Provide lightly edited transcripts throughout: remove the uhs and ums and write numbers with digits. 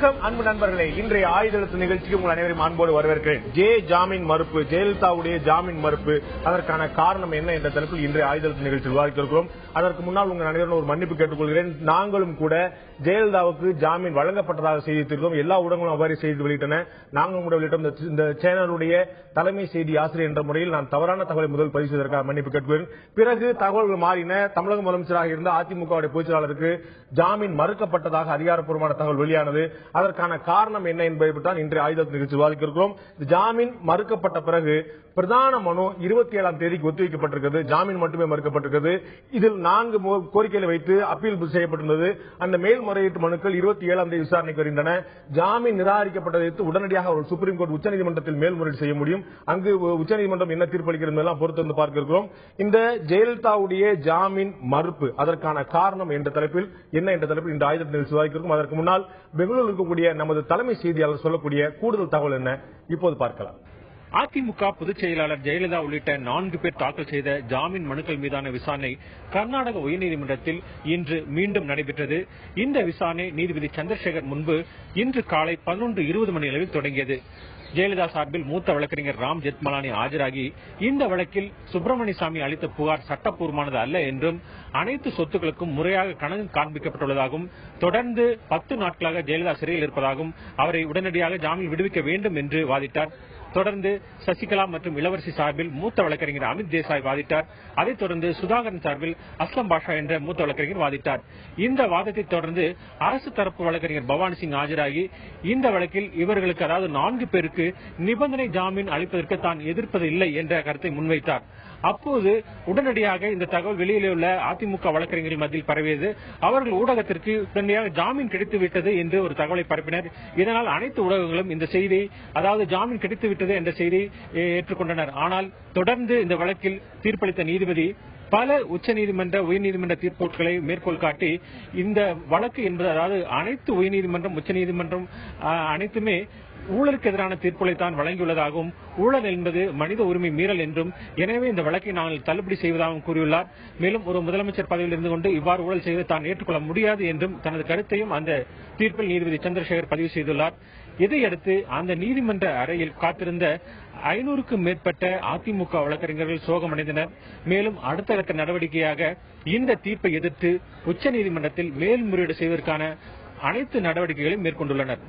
வணக்கம் அன்பு நண்பர்களே, இன்றைய ஆயுதெழுத்து நிகழ்ச்சிக்கு உங்கள் அனைவரும் அன்போடு வரவேற்கிறேன். ஜாமீன் மறுப்பு, ஜெயலலிதாவுடைய ஜாமீன் மறுப்பு, அதற்கான காரணம் என்ன என்ற தலைப்பில் இன்றைய ஆயுதெழுத்து நிகழ்ச்சியில் விவாதித்திருக்கிறோம். அதற்கு முன்னால் உங்கள் அனைவரும் ஒரு மன்னிப்பு கேட்டுக்கொள்கிறேன். நாங்களும் கூட ஜெயலலிதாவுக்கு ஜாமீன் வழங்கப்பட்டதாக செய்திருக்கிறோம். எல்லா ஊடகங்களும் அவ்வாறு செய்தி வெளியிட்டன. நாங்களும் கூட வெளியிட்டோம். இந்த சேனலுடைய தலைமை செய்தி ஆசிரியர் என்ற முறையில் நான் தவறான தகவலை முதல் பதிவு செய்வதற்காக மன்னிப்பு கேட்கிறேன். பிறகு தகவல்கள் மாறின. தமிழக முதலமைச்சராக இருந்த அதிமுக பொதுச்செயலாளருக்கு ஜாமீன் மறுக்கப்பட்டதாக அதிகாரப்பூர்வமான தகவல் வெளியானது. அதற்கான காரணம் என்ன என்பதை தான் இன்றைய ஆயுதெழுத்து நிகழ்ச்சி விவாதிக்கிறோம். ஜாமீன் மறுக்கப்பட்ட பிறகு பிரதான மனு 27ஆம் தேதிக்கு ஒத்திவைக்கப்பட்டிருக்கிறது. ஜாமீன் மட்டுமே மறுக்கப்பட்டிருக்கிறது. இதில் 4 கோரிக்கைகளை வைத்து அப்பீல் செய்யப்பட்டிருந்தது. அந்த மேல்முறையீட்டு மனுக்கள் 27ஆம் தேதி விசாரணைக்கு வருகின்றன. ஜாமீன் நிராகரிக்கப்பட்டதை உடனடியாக ஒரு சுப்ரீம் கோர்ட் உச்சநீதிமன்றத்தில் மேல்முறையீடு செய்ய முடியும். அங்கு உச்சநீதிமன்றம் என்ன தீர்ப்பளிக்கிறது எல்லாம் பொறுத்து வந்து பார்க்க இருக்கிறோம். இந்த ஜெயலலிதாவுடைய ஜாமீன் மறுப்பு, அதற்கான காரணம் என்ற தலைப்பில் என்ன என்ற தலைப்பில் இந்த ஆயுதத்தில் விவாதிக்கிறோம். அதற்கு முன்னால் பெங்களூரில் இருக்கக்கூடிய நமது தலைமை செய்தியாளர் சொல்லக்கூடிய கூடுதல் தகவல் என்ன இப்போது பார்க்கலாம். அதிமுக பொதுச் செயலாளர் ஜெயலலிதா உள்ளிட்ட 4 பேர் தாக்கல் செய்த ஜாமீன் மனுக்கள் மீதான விசாரணை கர்நாடக உயர்நீதிமன்றத்தில் இன்று மீண்டும் நடைபெற்றது. இந்த விசாரணை நீதிபதி சந்திரசேகர் முன்பு இன்று காலை 11:20 மணி அளவில் தொடங்கியது. ஜெயலலிதா சார்பில் மூத்த வழக்கறிஞர் ராம் ஜெத்மலானி ஆஜராகி இந்த வழக்கில் சுப்பிரமணியசாமி அளித்த புகார் சட்டப்பூர்வமானது அல்ல என்றும் அனைத்து சொத்துக்களுக்கும் முறையாக கணக்கு காண்பிக்கப்பட்டுள்ளதாகவும் தொடர்ந்து 10 நாட்களாக ஜெயலலிதா சிறையில் இருப்பதாகவும் அவரை உடனடியாக ஜாமீன் விடுவிக்க வேண்டும் என்று வாதிட்டார். தொடர்ந்து சசிகலா மற்றும் இளவரசி சார்பில் மூத்த வழக்கறிஞர் அமித் தேசாய் வாதிட்டார். அதைத் தொடர்ந்து சுதாகரன் சார்பில் அஸ்லம் பாஷா என்ற மூத்த வழக்கறிஞர் வாதிட்டார். இந்த வாதத்தை தொடர்ந்து அரசு தரப்பு வழக்கறிஞர் பவானி சிங் ஆஜராகி இந்த வழக்கில் இவர்களுக்கு, அதாவது 4 பேருக்கு நிபந்தனை ஜாமீன் அளிப்பதற்கு தான் எதிர்ப்பது இல்லை என்ற கருத்தை முன்வைத்தார். அப்போது உடனடியாக இந்த தகவல் வெளியிலே உள்ள அதிமுக வழக்கறிஞர்கள் மத்தியில் பரவியது. அவர்கள் ஊடகத்திற்கு உடனடியாக ஜாமீன் கிடைத்துவிட்டது என்று ஒரு தகவலை பரப்பினர். இதனால் அனைத்து ஊடகங்களும் இந்த செய்தி, அதாவது ஜாமீன் கிடைத்துவிட்டது என்ற செய்தியை ஏற்றுக்கொண்டனர். ஆனால் தொடர்ந்து இந்த வழக்கில் தீர்ப்பளித்த நீதிபதி பல உச்சநீதிமன்ற உயர்நீதிமன்ற தீர்ப்புகளை மேற்கோள் காட்டி இந்த வழக்கு என்பது, அதாவது அனைத்து உயர்நீதிமன்றம் உச்சநீதிமன்றம் அனைத்துமே ஊழலுக்கு எதிரான தீர்ப்புகளை தான் வழங்கியுள்ளதாகவும் ஊழல் என்பது மனித உரிமை மீறல் என்றும் எனவே இந்த வழக்கை நாங்கள் தள்ளுபடி செய்வதாகவும் கூறியுள்ளார். மேலும் ஒரு முதலமைச்சர் பதவியில் இருந்து கொண்டு இவ்வாறு ஊழல் செய்வதை தான் ஏற்றுக்கொள்ள முடியாது என்றும் தனது கருத்தையும் அந்த தீர்ப்பில் நீதிபதி சந்திரசேகர் பதிவு செய்துள்ளார். இதையடுத்து அந்த நீதிமன்ற அறையில் காத்திருந்த 500க்கும் மேற்பட்ட அதிமுக வழக்கறிஞர்கள் சோகமடைந்தனர். மேலும் அடுத்த கட்ட நடவடிக்கையாக இந்த தீர்ப்பை எதிர்த்து உச்சநீதிமன்றத்தில் மேல்முறையீடு செய்வதற்கான அனைத்து நடவடிக்கைகளையும் மேற்கொண்டுள்ளனர்.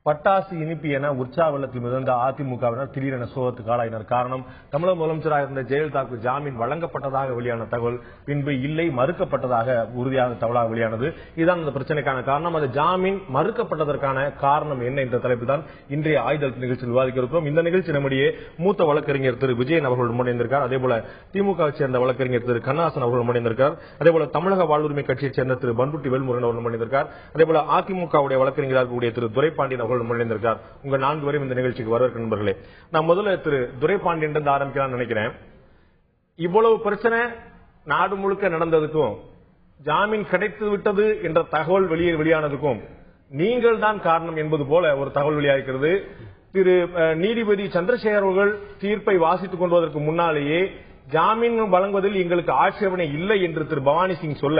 பட்டாசு இனிப்பு என உற்சாகத்தில் மிதந்த அதிமுகவினர் திடீரென சோகத்துக்கு ஆளாயினர். காரணம், தமிழக முதலமைச்சராக இருந்த ஜெயலலிதாவுக்கு ஜாமீன் வழங்கப்பட்டதாக வெளியான தகவல் பின்பு இல்லை, மறுக்கப்பட்டதாக உறுதியாக தகவலாக வெளியானது. இதுதான் இந்த பிரச்சனைக்கான காரணம். அது ஜாமீன் மறுக்கப்பட்டதற்கான காரணம் என்ன என்ற தலைப்பில் தான் இன்றைய ஆயுதெழுத்து நிகழ்ச்சியில் விவாதிக்க இருக்கிறோம். இந்த நிகழ்ச்சி நம்முடைய மூத்த வழக்கறிஞர் திரு விஜயன் அவர்கள் முன்னிருந்திருக்கார். அதேபோல திமுகவை சேர்ந்த வழக்கறிஞர் திரு கண்ணாசன் அவர்கள் முன்னிருந்திருக்கார். அதேபோல தமிழக வாழ்வுரிமை கட்சியைச் சேர்ந்த திரு பண்ருட்டி வேல்முருகன் அவர்கள் முன்னிருந்திருக்கார். அதேபோல அதிமுகவுடைய வழக்கறிஞராக இருக்கக்கூடிய திரு துரைபாண்டியன் முன்னிருந்திருக்கார். உங்க 4 பேரும் இந்த நிகழ்ச்சிக்கு வரவேற்க நண்பர்களே. நான் முதல்ல திரு துரைபாண்டியன் இருந்து ஆரம்பிக்கலாம் நினைக்கிறேன். இவ்வளவு பிரச்சனை நாடு முழுக்க நடந்ததுக்கும் ஜாமீன் கிடைத்து விட்டது என்ற தகவல் வெளியானதுக்கும் நீங்கள் தான் காரணம் என்பது போல ஒரு தகவல் வெளியாகிறது. திரு நீதிபதி சந்திரசேகர் அவர்கள் தீர்ப்பை வாசித்துக் கொள்வதற்கு முன்னாலேயே ஜாமீன் வழங்குவதில் எங்களுக்கு ஆட்சேபனை இல்லை என்று திரு பவானி சிங் சொல்ல,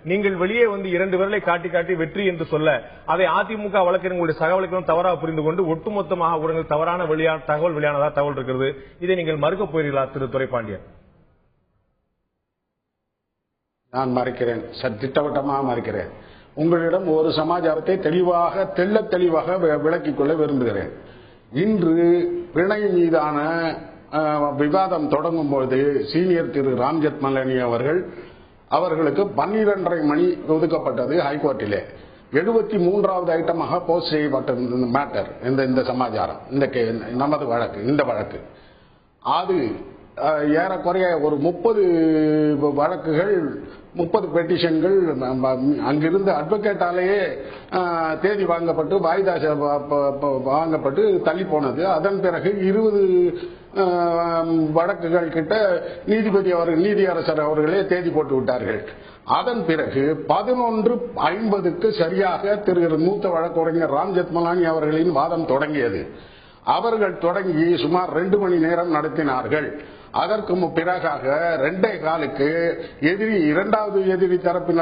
நீங்கள் வெளியே வந்து 2 விரலை காட்டி காட்டி வெற்றி என்று சொல்ல, அதை அதிமுக வழக்கறிஞர்களுடைய சகவலுக்கும் தவறாக புரிந்து கொண்டு ஒட்டுமொத்தமாக ஊடகங்கள் தவறான தகவல் வெளியானதா தகவல் இருக்கிறது. இதை நீங்கள் மறுக்கப் போகிறீர்களா திரு துரைபாண்டியன்? நான் மறுக்கிறேன், திட்டவட்டமாக மறுக்கிறேன். உங்களிடம் ஒரு சமாச்சாரத்தை தெளிவாக விளக்கிக் கொள்ள விரும்புகிறேன். இன்று பிணை மீதான விவாதம் தொடங்கும் போது சீனியர் திரு ராம் ஜெத்மலானி அவர்களுக்கு 12:30 மணி ஒதுக்கப்பட்டது ஹைகோர்ட்டிலே. 73வது ஐட்டமாக போஸ்ட் செய்யப்பட்ட மேட்டர் இந்த சமாச்சாரம், நமது வழக்கு, இந்த வழக்கு அது ஏறக்குறைய ஒரு 30 வழக்குகள், 30 பெட்டிஷன்கள் அங்கிருந்து அட்வொகேட்டாலேயே தேதி வாங்கப்பட்டு வாய்தா வாங்கப்பட்டு தள்ளி போனது. அதன் பிறகு 20 வழக்குகள் கிட்ட நீதியரசர் அவர்களே தேதி போட்டு விட்டார்கள். அதன் பிறகு 11:50க்கு சரியாக திரு மூத்த வழக்கறிஞர் ராம் ஜெத்மலானி அவர்களின் வாதம் தொடங்கியது. அவர்கள் தொடங்கி சுமார் 2 மணி நேரம் நடத்தினார்கள். அதற்கு பிறகாக 2:15 இரண்டாவது எதிரி தரப்பில்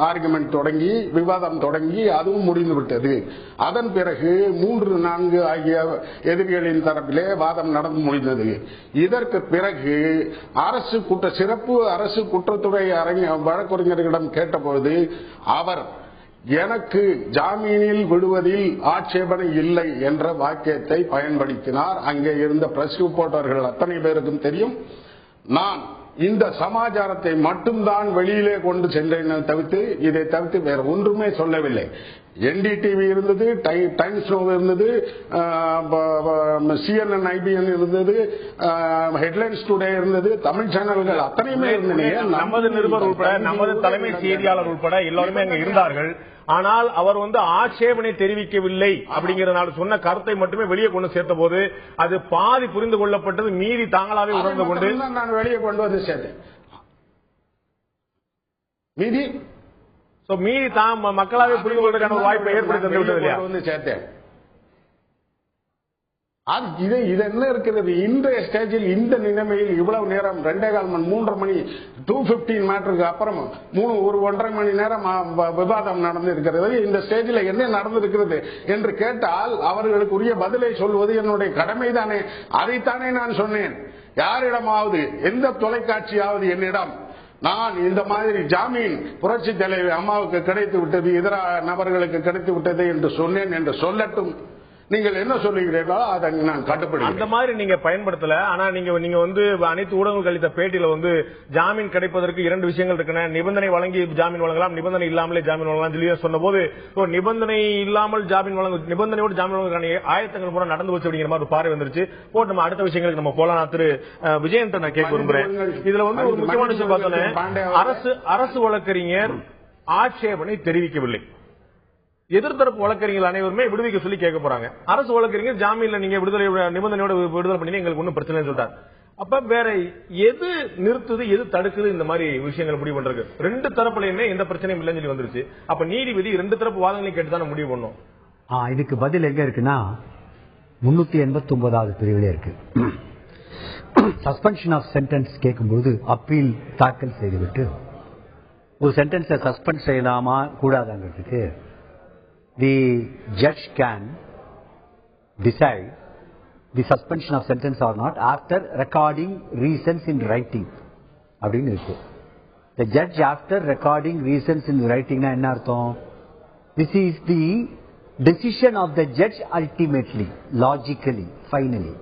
ஆர்குமெண்ட் தொடங்கி விவாதம் தொடங்கி அதுவும் முடிந்துவிட்டது. அதன் பிறகு 3, 4 ஆகிய எதிரிகளின் தரப்பிலே வாதம் நடந்து முடிந்தது. இதற்கு பிறகு சிறப்பு அரசு குற்றத்துறை வழக்கறிஞர்களிடம் கேட்டபோது அவர் எனக்கு ஜாமீனில் விடுவதில் ஆட்சேபனை இல்லை என்ற வாக்கியத்தை பயன்படுத்தினார். அங்கே இருந்த பிரஸ் ரிப்போர்ட்டர்கள் அத்தனை பேருக்கும் தெரியும். நான் இந்த சமாச்சாரத்தை மட்டும்தான் வெளியிலே கொண்டு சென்றேன் தவிர்த்து இதை தவிர்த்து வேற ஒன்றுமே சொல்லவில்லை. என்டிடிவி இருந்தது, டைம்ஸ் நோ இருந்தது, CNN IBN இருந்தது, ஹெட்லைன்ஸ் டுடே இருந்தது, தமிழ் சேனல்கள் அத்தனையுமே இருந்தது. நமது நிருபர் உட்பட நமது தலைமை செய்தியாளர் உட்பட எல்லாருமே அங்க இருந்தார்கள். ஆனால் அவர் ஆட்சேபனை தெரிவிக்கவில்லை அப்படிங்கறதுனால சொன்ன கருத்தை மட்டுமே வெளியே கொண்டு சேர்த்த போது அது பாதி புரிந்து கொள்ளப்பட்டது, மீறி தாங்களாவே உணர்ந்து கொண்டு நான் வெளியே கொண்டு வந்து சேர்த்தேன். மீறி தான் மக்களாவே புரிந்து கொள்வதற்கான ஒரு வாய்ப்பை ஏற்படுத்தி தந்து விட்டது சேர்த்தேன். இது என்ன இருக்கிறது இன்றைய ஸ்டேஜில் இந்த நிலைமையில் இவ்வளவு நேரம் 2.25 மணி 3 மணி 2:15 மேட்டருக்கு அப்புறம் 1.5 மணி நேரம் விவாதம் நடந்திருக்கிறது. இந்த ஸ்டேஜில் என்ன நடந்திருக்கிறது என்று கேட்டால் அவர்களுக்குரிய பதிலை சொல்வது என்னுடைய கடமைதானே. அதைத்தானே நான் சொன்னேன். யாரிடமாவது எந்த தொலைக்காட்சியாவது என்னிடம் நான் இந்த மாதிரி ஜாமீன் புரட்சி தலைவர் அம்மாவுக்கு கிடைத்து விட்டது, இதர நபர்களுக்கு கிடைத்து விட்டது என்று சொன்னேன் என்று சொல்லட்டும். நீங்கள் என்ன சொல்லுகிறீர்களோ அதை நான் கட்டுப்படுத்த அந்த மாதிரி நீங்க பயன்படுத்தல. ஆனா நீங்க அனைத்து ஊடகங்கள் அளித்த பேட்டியில ஜாமீன் கிடைப்பதற்கு 2 விஷயங்கள் இருக்கு. நிபந்தனை வழங்கி ஜாமீன் வழங்கலாம், நிபந்தனை இல்லாமலே ஜாமீன் வழங்கலாம் சொல்லி சொன்ன போது நிபந்தனை இல்லாமல் ஜாமீன் நிபந்தனையோடு ஜாமீன் வழங்க ஆயத்தங்கள் பூரா நடந்து வச்சு அப்படிங்கிற மாதிரி ஒரு பார்வை வந்துருச்சு. போட்டு நம்ம அடுத்த விஷயங்களுக்கு நம்ம போலாம். திரு விஜயன் நான் கேட்க விரும்புறேன். இதுல ஒரு முக்கியமான விஷயம் பார்த்தோன்னே அரசு வழக்கறிஞர் ஆட்சேபனை தெரிவிக்கவில்லை. எதிர்த்தரப்பு வழக்கறிஞர்கள் அனைவருமே விடுவிக்க சொல்லி கேட்க போறாங்க. அரசு வழக்கறிஞர் ஜாமீன்ல நீங்க விடுதலை நிபந்தனையோட விடுதலை பண்ணி எங்களுக்கு ஒன்னும் பிரச்சனை சொல்லிட்டார். அப்ப வேற எது நிறுத்துது, எது தடுக்குது இந்த மாதிரி விஷயங்கள் முடிவு பண்றது? 2 தரப்புலையுமே எந்த பிரச்சனையும் இல்லைன்னு சொல்லி வந்துருச்சு. அப்ப நீதிபதி 2 தரப்பு வாதங்களையும் கேட்டுதானே முடிவு பண்ணும். இதுக்கு பதில் எங்க இருக்குன்னா 389வது பிரிவிலே இருக்கு. சஸ்பென்ஷன் ஆஃப் சென்டென்ஸ் கேட்கும்போது அப்பீல் தாக்கல் செய்துவிட்டு ஒரு சென்டென்ஸை சஸ்பெண்ட் செய்யலாமா கூடாதாங்கிறதுக்கு the judge can decide the suspension of sentence or not after recording reasons in writing அப்படின்னு இருக்கு. The judge after recording reasons in writing என்ன அர்த்தம்? This is the decision of the judge ultimately, logically, finally.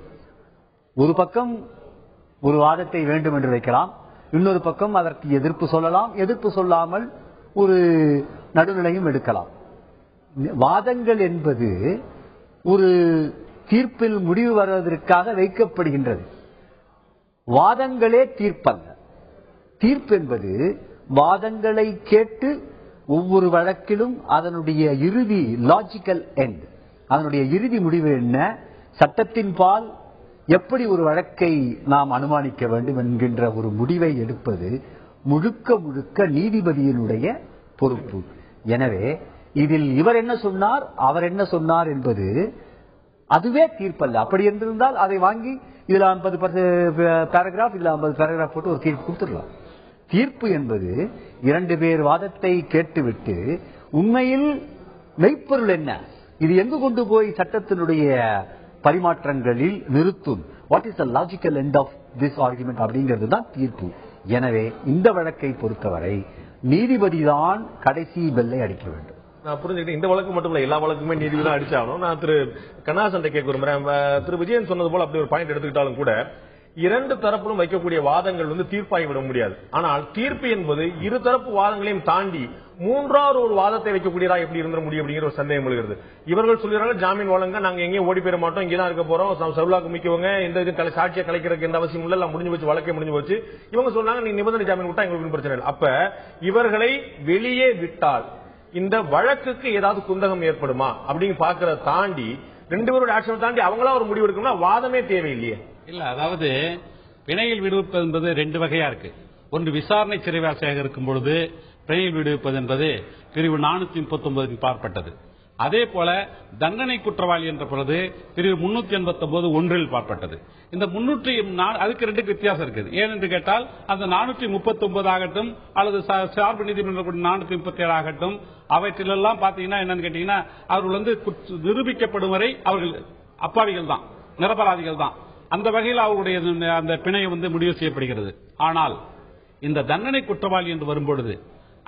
ஒரு பக்கம் ஒரு வாதத்தை வேண்டும் என்று வைக்கலாம், இன்னொரு பக்கம் அதற்கு எதிர்ப்பு சொல்லலாம், எதிர்ப்பு சொல்லாமல் ஒரு நடுநிலையும் எடுக்கலாம். வாதங்கள் என்பது ஒரு தீர்ப்பில் முடிவு வருவதற்காக வைக்கப்படுகின்றது. வாதங்களே தீர்ப்பல்ல. தீர்ப்பு என்பது வாதங்களை கேட்டு ஒவ்வொரு வழக்கிலும் அதனுடைய இறுதி லாஜிக்கல் எண்ட், அதனுடைய இறுதி முடிவு என்ன, சட்டத்தின் பால் எப்படி ஒரு வழக்கை நாம் அனுமானிக்க வேண்டும் என்கின்ற ஒரு முடிவை எடுப்பது முழுக்க முழுக்க நீதிபதியினுடைய பொறுப்பு. எனவே இதில் இவர் என்ன சொன்னார், அவர் என்ன சொன்னார் என்பது அதுவே தீர்ப்பல்ல. அப்படி இருந்திருந்தால் அதை வாங்கி இதுல 50 பேராகிராஃப் இல்ல 50 பேராகிராஃப் போட்டு ஒரு தீர்ப்பு கொடுத்துடலாம். தீர்ப்பு என்பது 2 பேர் வாதத்தை கேட்டுவிட்டு உண்மையில் மெய்ப்பொருள் என்ன, இது எங்கு கொண்டு போய் சட்டத்தினுடைய பரிமாற்றங்களில் நிறுத்தும், what is the logical end of this argument அப்படிங்கிறது தான் தீர்ப்பு. எனவே இந்த வழக்கை பொறுத்தவரை நீதிபதிதான் கடைசி பெல்லை அடிக்க வேண்டும். நான் புரிஞ்சுக்கிட்டேன். இந்த வழக்கு மட்டும் இல்ல, எல்லா வழக்குமே நீதிபதி தான் அடிச்சாகணும். நான் திரு கண்ணாசன் கேட்க விரும்புறேன். திரு விஜயன் சொன்னது போல அப்படி ஒரு பாயிண்ட் எடுத்துக்கிட்டாலும் கூட 2 தரப்பிலும் வைக்கக்கூடிய வாதங்கள் தீர்ப்பாகி விட முடியாது. ஆனால் தீர்ப்பு என்பது 2 தரப்பு வாதங்களையும் தாண்டி 3வது ஒரு வாதத்தை வைக்கக்கூடியதா எப்படி இருந்துட முடியும் அப்படிங்கிற ஒரு சந்தேகம் எழுகிறது. இவர்கள் சொல்றாங்க ஜாமீன் வழங்க நாங்க எங்கேயும் ஓடி போயிட மாட்டோம், இங்கதான் இருக்க போறோம், சவுலாக்கு மிக்கவங்க இந்த இது சாட்சியை கலைக்கிறதுக்கு எந்த அவசியம் இல்ல, முடிஞ்சு போச்சு, வழக்கை முடிஞ்சு போச்சு. இவங்க சொல்றாங்க நீங்க நிபந்தனை ஜாமீன் விட்டா எங்களுக்கு பிரச்சனை இல்லை. அப்ப இவர்களை வெளியே விட்டால் இந்த வழக்குக்கு ஏதாவது குந்தகம் ஏற்படுமா அப்படின்னு பாக்குறத தாண்டி 2 பேரோட ஆக்ஷன் தாண்டி அவங்களா ஒரு முடிவு எடுக்கணும்னா வாதமே தேவையில்லையே. இல்ல, அதாவது பிணையில் விடுவிப்பது என்பது 2 வகையா இருக்கு. ஒன்று விசாரணை சிறைவாசியாக இருக்கும் பொழுது பிணையில் விடுவிப்பது என்பது பிரிவு 439 பார்ப்பட்டது. அதே போல தண்டனை குற்றவாளி என்ற பொழுது பிரிவு 389 ஒன்றில் பார்ப்பட்டது. இந்த 304 அதுக்கு 2 வித்தியாசம் இருக்குது. ஏனென்று கேட்டால் அந்த 439 ஆகட்டும் அல்லது சார்பு நீதிமன்ற 437 ஆகட்டும், அவற்றிலெல்லாம் பாத்தீங்கன்னா என்னன்னு கேட்டீங்கன்னா அவர்கள் நிரூபிக்கப்படும் வரை அவர்கள் அப்பாவிகள் தான், நிரபராதிகள் தான். அந்த வகையில் அவருடைய அந்த பிணை முடிவு செய்யப்படுகிறது. ஆனால் இந்த தண்டனை குற்றவாளி என்று வரும்பொழுது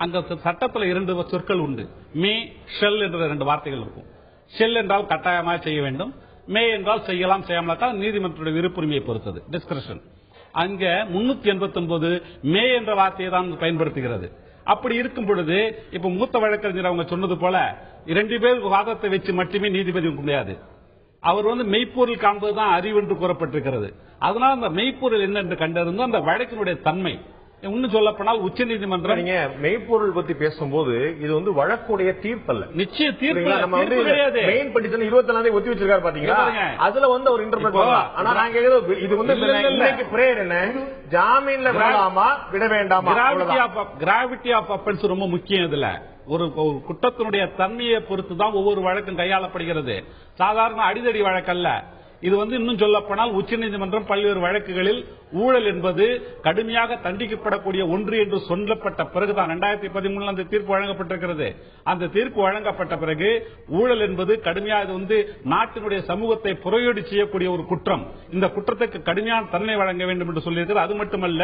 அங்க சட்டத்தில் 2 சொற்கள் உண்டு. மே, ஷெல் என்ற 2 வார்த்தைகள் இருக்கும். ஷெல் என்றால் கட்டாயமாக செய்ய வேண்டும், மே என்றால் செய்யலாம் செய்யாமல் நீதிமன்றத்துடைய விருப்புரிமையை பொறுத்தது, டிஸ்கிரிஷன். அங்க 389 மே என்ற வார்த்தையை தான் பயன்படுத்துகிறது. அப்படி இருக்கும் பொழுது இப்ப மூத்த வழக்கறிஞர் அவங்க சொன்னது போல 2 பேர் வாதத்தை வச்சு மட்டுமே நீதிபதி முடியாது. அவர் மெய்ப்பொருள் காண்பதுதான் அறிவு என்று கூறப்பட்டிருக்கிறது. அதனால் அந்த மெய்ப்பொருள் என்ன என்று கண்டறிந்து அந்த வழக்கினுடைய தன்மை இன்னும் சொல்லப்போனால் உச்ச நீதிமன்றம் நீங்க மெய்ப்பொருள் பத்தி பேசும்போது இது வழக்குடைய தீர்ப்பல்ல, நிச்சய தீர்ப்பு. நம்ம மெயின் பெட்டிஷன் 24 ஒத்தி வச்சிருக்காரு பாத்தீங்களா, அதுல ஒரு இன்டர்பிரட் பண்ணலாம். ஆனா நாங்க இது இன்னைக்கு பிரேயர் என்ன, ஜாமீன்ல விடலாமா விட வேண்டாமா, கிராவிட்டி ஆஃப் அஃபென்ஸ் ரொம்ப முக்கியம். இதுல ஒரு குற்றத்தினுடைய தன்மையை பொறுத்து தான் ஒவ்வொரு வழக்கும் கையாளப்படுகிறது. சாதாரண அடிதடி வழக்கல்ல இது. இன்னும் சொல்லப்போனால் உச்சநீதிமன்றம் பல்வேறு வழக்குகளில் ஊழல் என்பது கடுமையாக தண்டிக்கப்படக்கூடிய ஒன்று என்று சொல்லப்பட்ட பிறகுதான் 2013 அந்த தீர்ப்பு வழங்கப்பட்டிருக்கிறது. அந்த தீர்ப்பு வழங்கப்பட்ட பிறகு ஊழல் என்பது கடுமையாக நாட்டினுடைய சமூகத்தை புறையோடி செய்யக்கூடிய ஒரு குற்றம். இந்த குற்றத்துக்கு கடுமையான தண்டனை வழங்க வேண்டும் என்று சொல்லியிருக்கிறது. அது மட்டுமல்ல,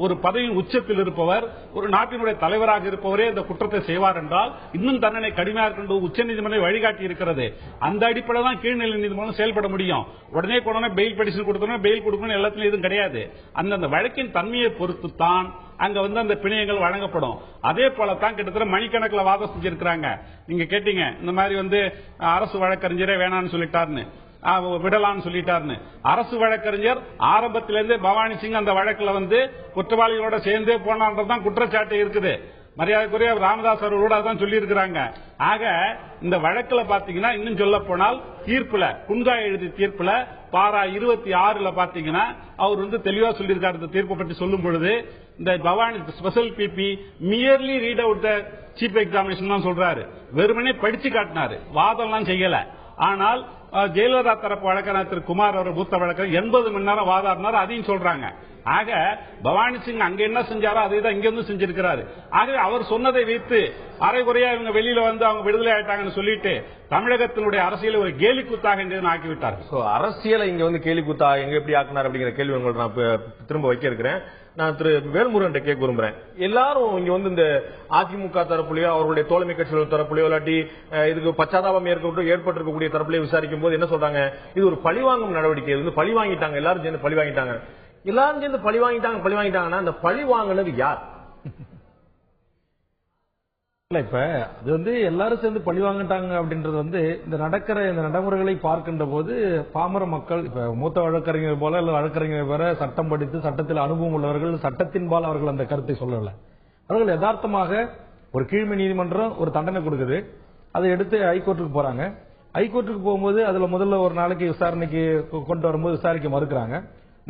ஒரு பதவியின் உச்சத்தில் இருப்பவர், ஒரு நாட்டினுடைய தலைவராக இருப்பவரே இந்த குற்றத்தை செய்வார் என்றால் இன்னும் தண்டனை கடுமையாக இருக்கின்ற உச்சநீதிமன்றம் வழிகாட்டி இருக்கிறது. அந்த அடிப்படையில் தான் கீழ்நிலை நீதிமன்றம் செயல்பட முடியும். உடனே பெயில் பெட்டிஷன் கொடுத்தோம், பெயில் கொடுக்கணும் எல்லாத்துலயும் எதுவும் கிடையாது. அந்த வழக்கின் தன்மையை பொறுத்து தான் அங்க அந்த பிணையங்கள் வழங்கப்படும். அதே போலதான் கிட்டத்தட்ட மணிக்கணக்கில் வாதம் செஞ்சிருக்கிறாங்க. நீங்க கேட்டீங்க இந்த மாதிரி அரசு வழக்கறிஞரே வேணான்னு சொல்லிட்டாருன்னு, விடலான்னு சொல்லிட்டாருன்னு. அரசு வழக்கறிஞர் ஆரம்பத்திலிருந்தே பவானி சிங் அந்த வழக்குல குற்றவாளிகளோட சேர்ந்தே போனான்றதான் குற்றச்சாட்டு இருக்குது. மரியாதைக்குரிய ராமதாஸ் அவர்களோட அதான் சொல்லி இருக்கிறாங்க. ஆக இந்த வழக்குல பாத்தீங்கன்னா இன்னும் சொல்ல போனால் தீர்ப்புல குன்கா எழுதி தீர்ப்புல பாரா 26 பாத்தீங்கன்னா அவர் தெளிவா சொல்லியிருக்காரு. இந்த தீர்ப்பை பற்றி சொல்லும் பொழுது இந்த Bhavani special PP merely read out the chief examination தான் சொல்றாரு. வெறுமனே படிச்சு காட்டினாரு, வாதம்லாம் செய்யல. ஆனால் ஜெயலலிதா தரப்பு வழக்கறிஞர் திரு குமார் அவர் மூத்த வழக்கறிஞர் 80 மணி நேரம் வாதாடினார், அதையும் சொல்றாங்க. ஆக பவானி சிங் அங்க என்ன செஞ்சாரோ அதை தான் இங்க செஞ்சிருக்கிறாரு. ஆகவே அவர் சொன்னதை வைத்து அரைகுறையா இவங்க வெளியில அவங்க விடுதலை ஆயிட்டாங்கன்னு சொல்லிட்டு தமிழகத்தினுடைய அரசியலை ஒரு கேலி கூத்தாக ஆக்கிவிட்டார். அரசியலை இங்க கேலி கூத்தா எங்க எப்படி ஆக்கினார் அப்படிங்கிற கேள்வி உங்களுக்கு நான் திரும்ப வைக்க இருக்கிறேன். நான் திரு வேல்முருகன் கேட்க விரும்புறேன். எல்லாரும் இங்க இந்த அதிமுக தரப்புலயோ அவர்களுடைய தோழமை கட்சிகள் தரப்புலயோ இல்லாட்டி இதுக்கு பச்சாதாபம் ஏற்பட்டிருக்கக்கூடிய தரப்புலயோ விசாரிக்கும் போது என்ன சொல்றாங்க, இது ஒரு பழிவாங்கும் நடவடிக்கை, பழி வாங்கிட்டாங்க, எல்லாரும் சேர்ந்து பழி வாங்கிட்டாங்க. எல்லாரும் சேர்ந்து பழி வாங்கிட்டாங்கன்னா அந்த பழி வாங்கினது யார்? இப்ப அது எல்லாரும் சேர்ந்து பழி வாங்கிட்டாங்க அப்படின்றது இந்த நடக்கிற இந்த நடைமுறைகளை பார்க்கின்ற போது பாமர மக்கள், இப்ப மூத்த வழக்கறிஞர் போல அல்லது வழக்கறிஞர் போல சட்டம் படித்து சட்டத்தில் அனுபவம் உள்ளவர்கள் சட்டத்தின்பால் அவர்கள் அந்த கருத்தை சொல்லல. அவர்கள் யதார்த்தமாக ஒரு கீழ்மை நீதிமன்றம் ஒரு தண்டனை கொடுக்குது, அதை எடுத்து ஹைகோர்ட்டுக்கு போறாங்க. ஹைகோர்ட்டுக்கு போகும்போது அதுல முதல்ல ஒரு நாளைக்கு விசாரணைக்கு கொண்டு வரும்போது விசாரிக்க மறுக்கிறாங்க.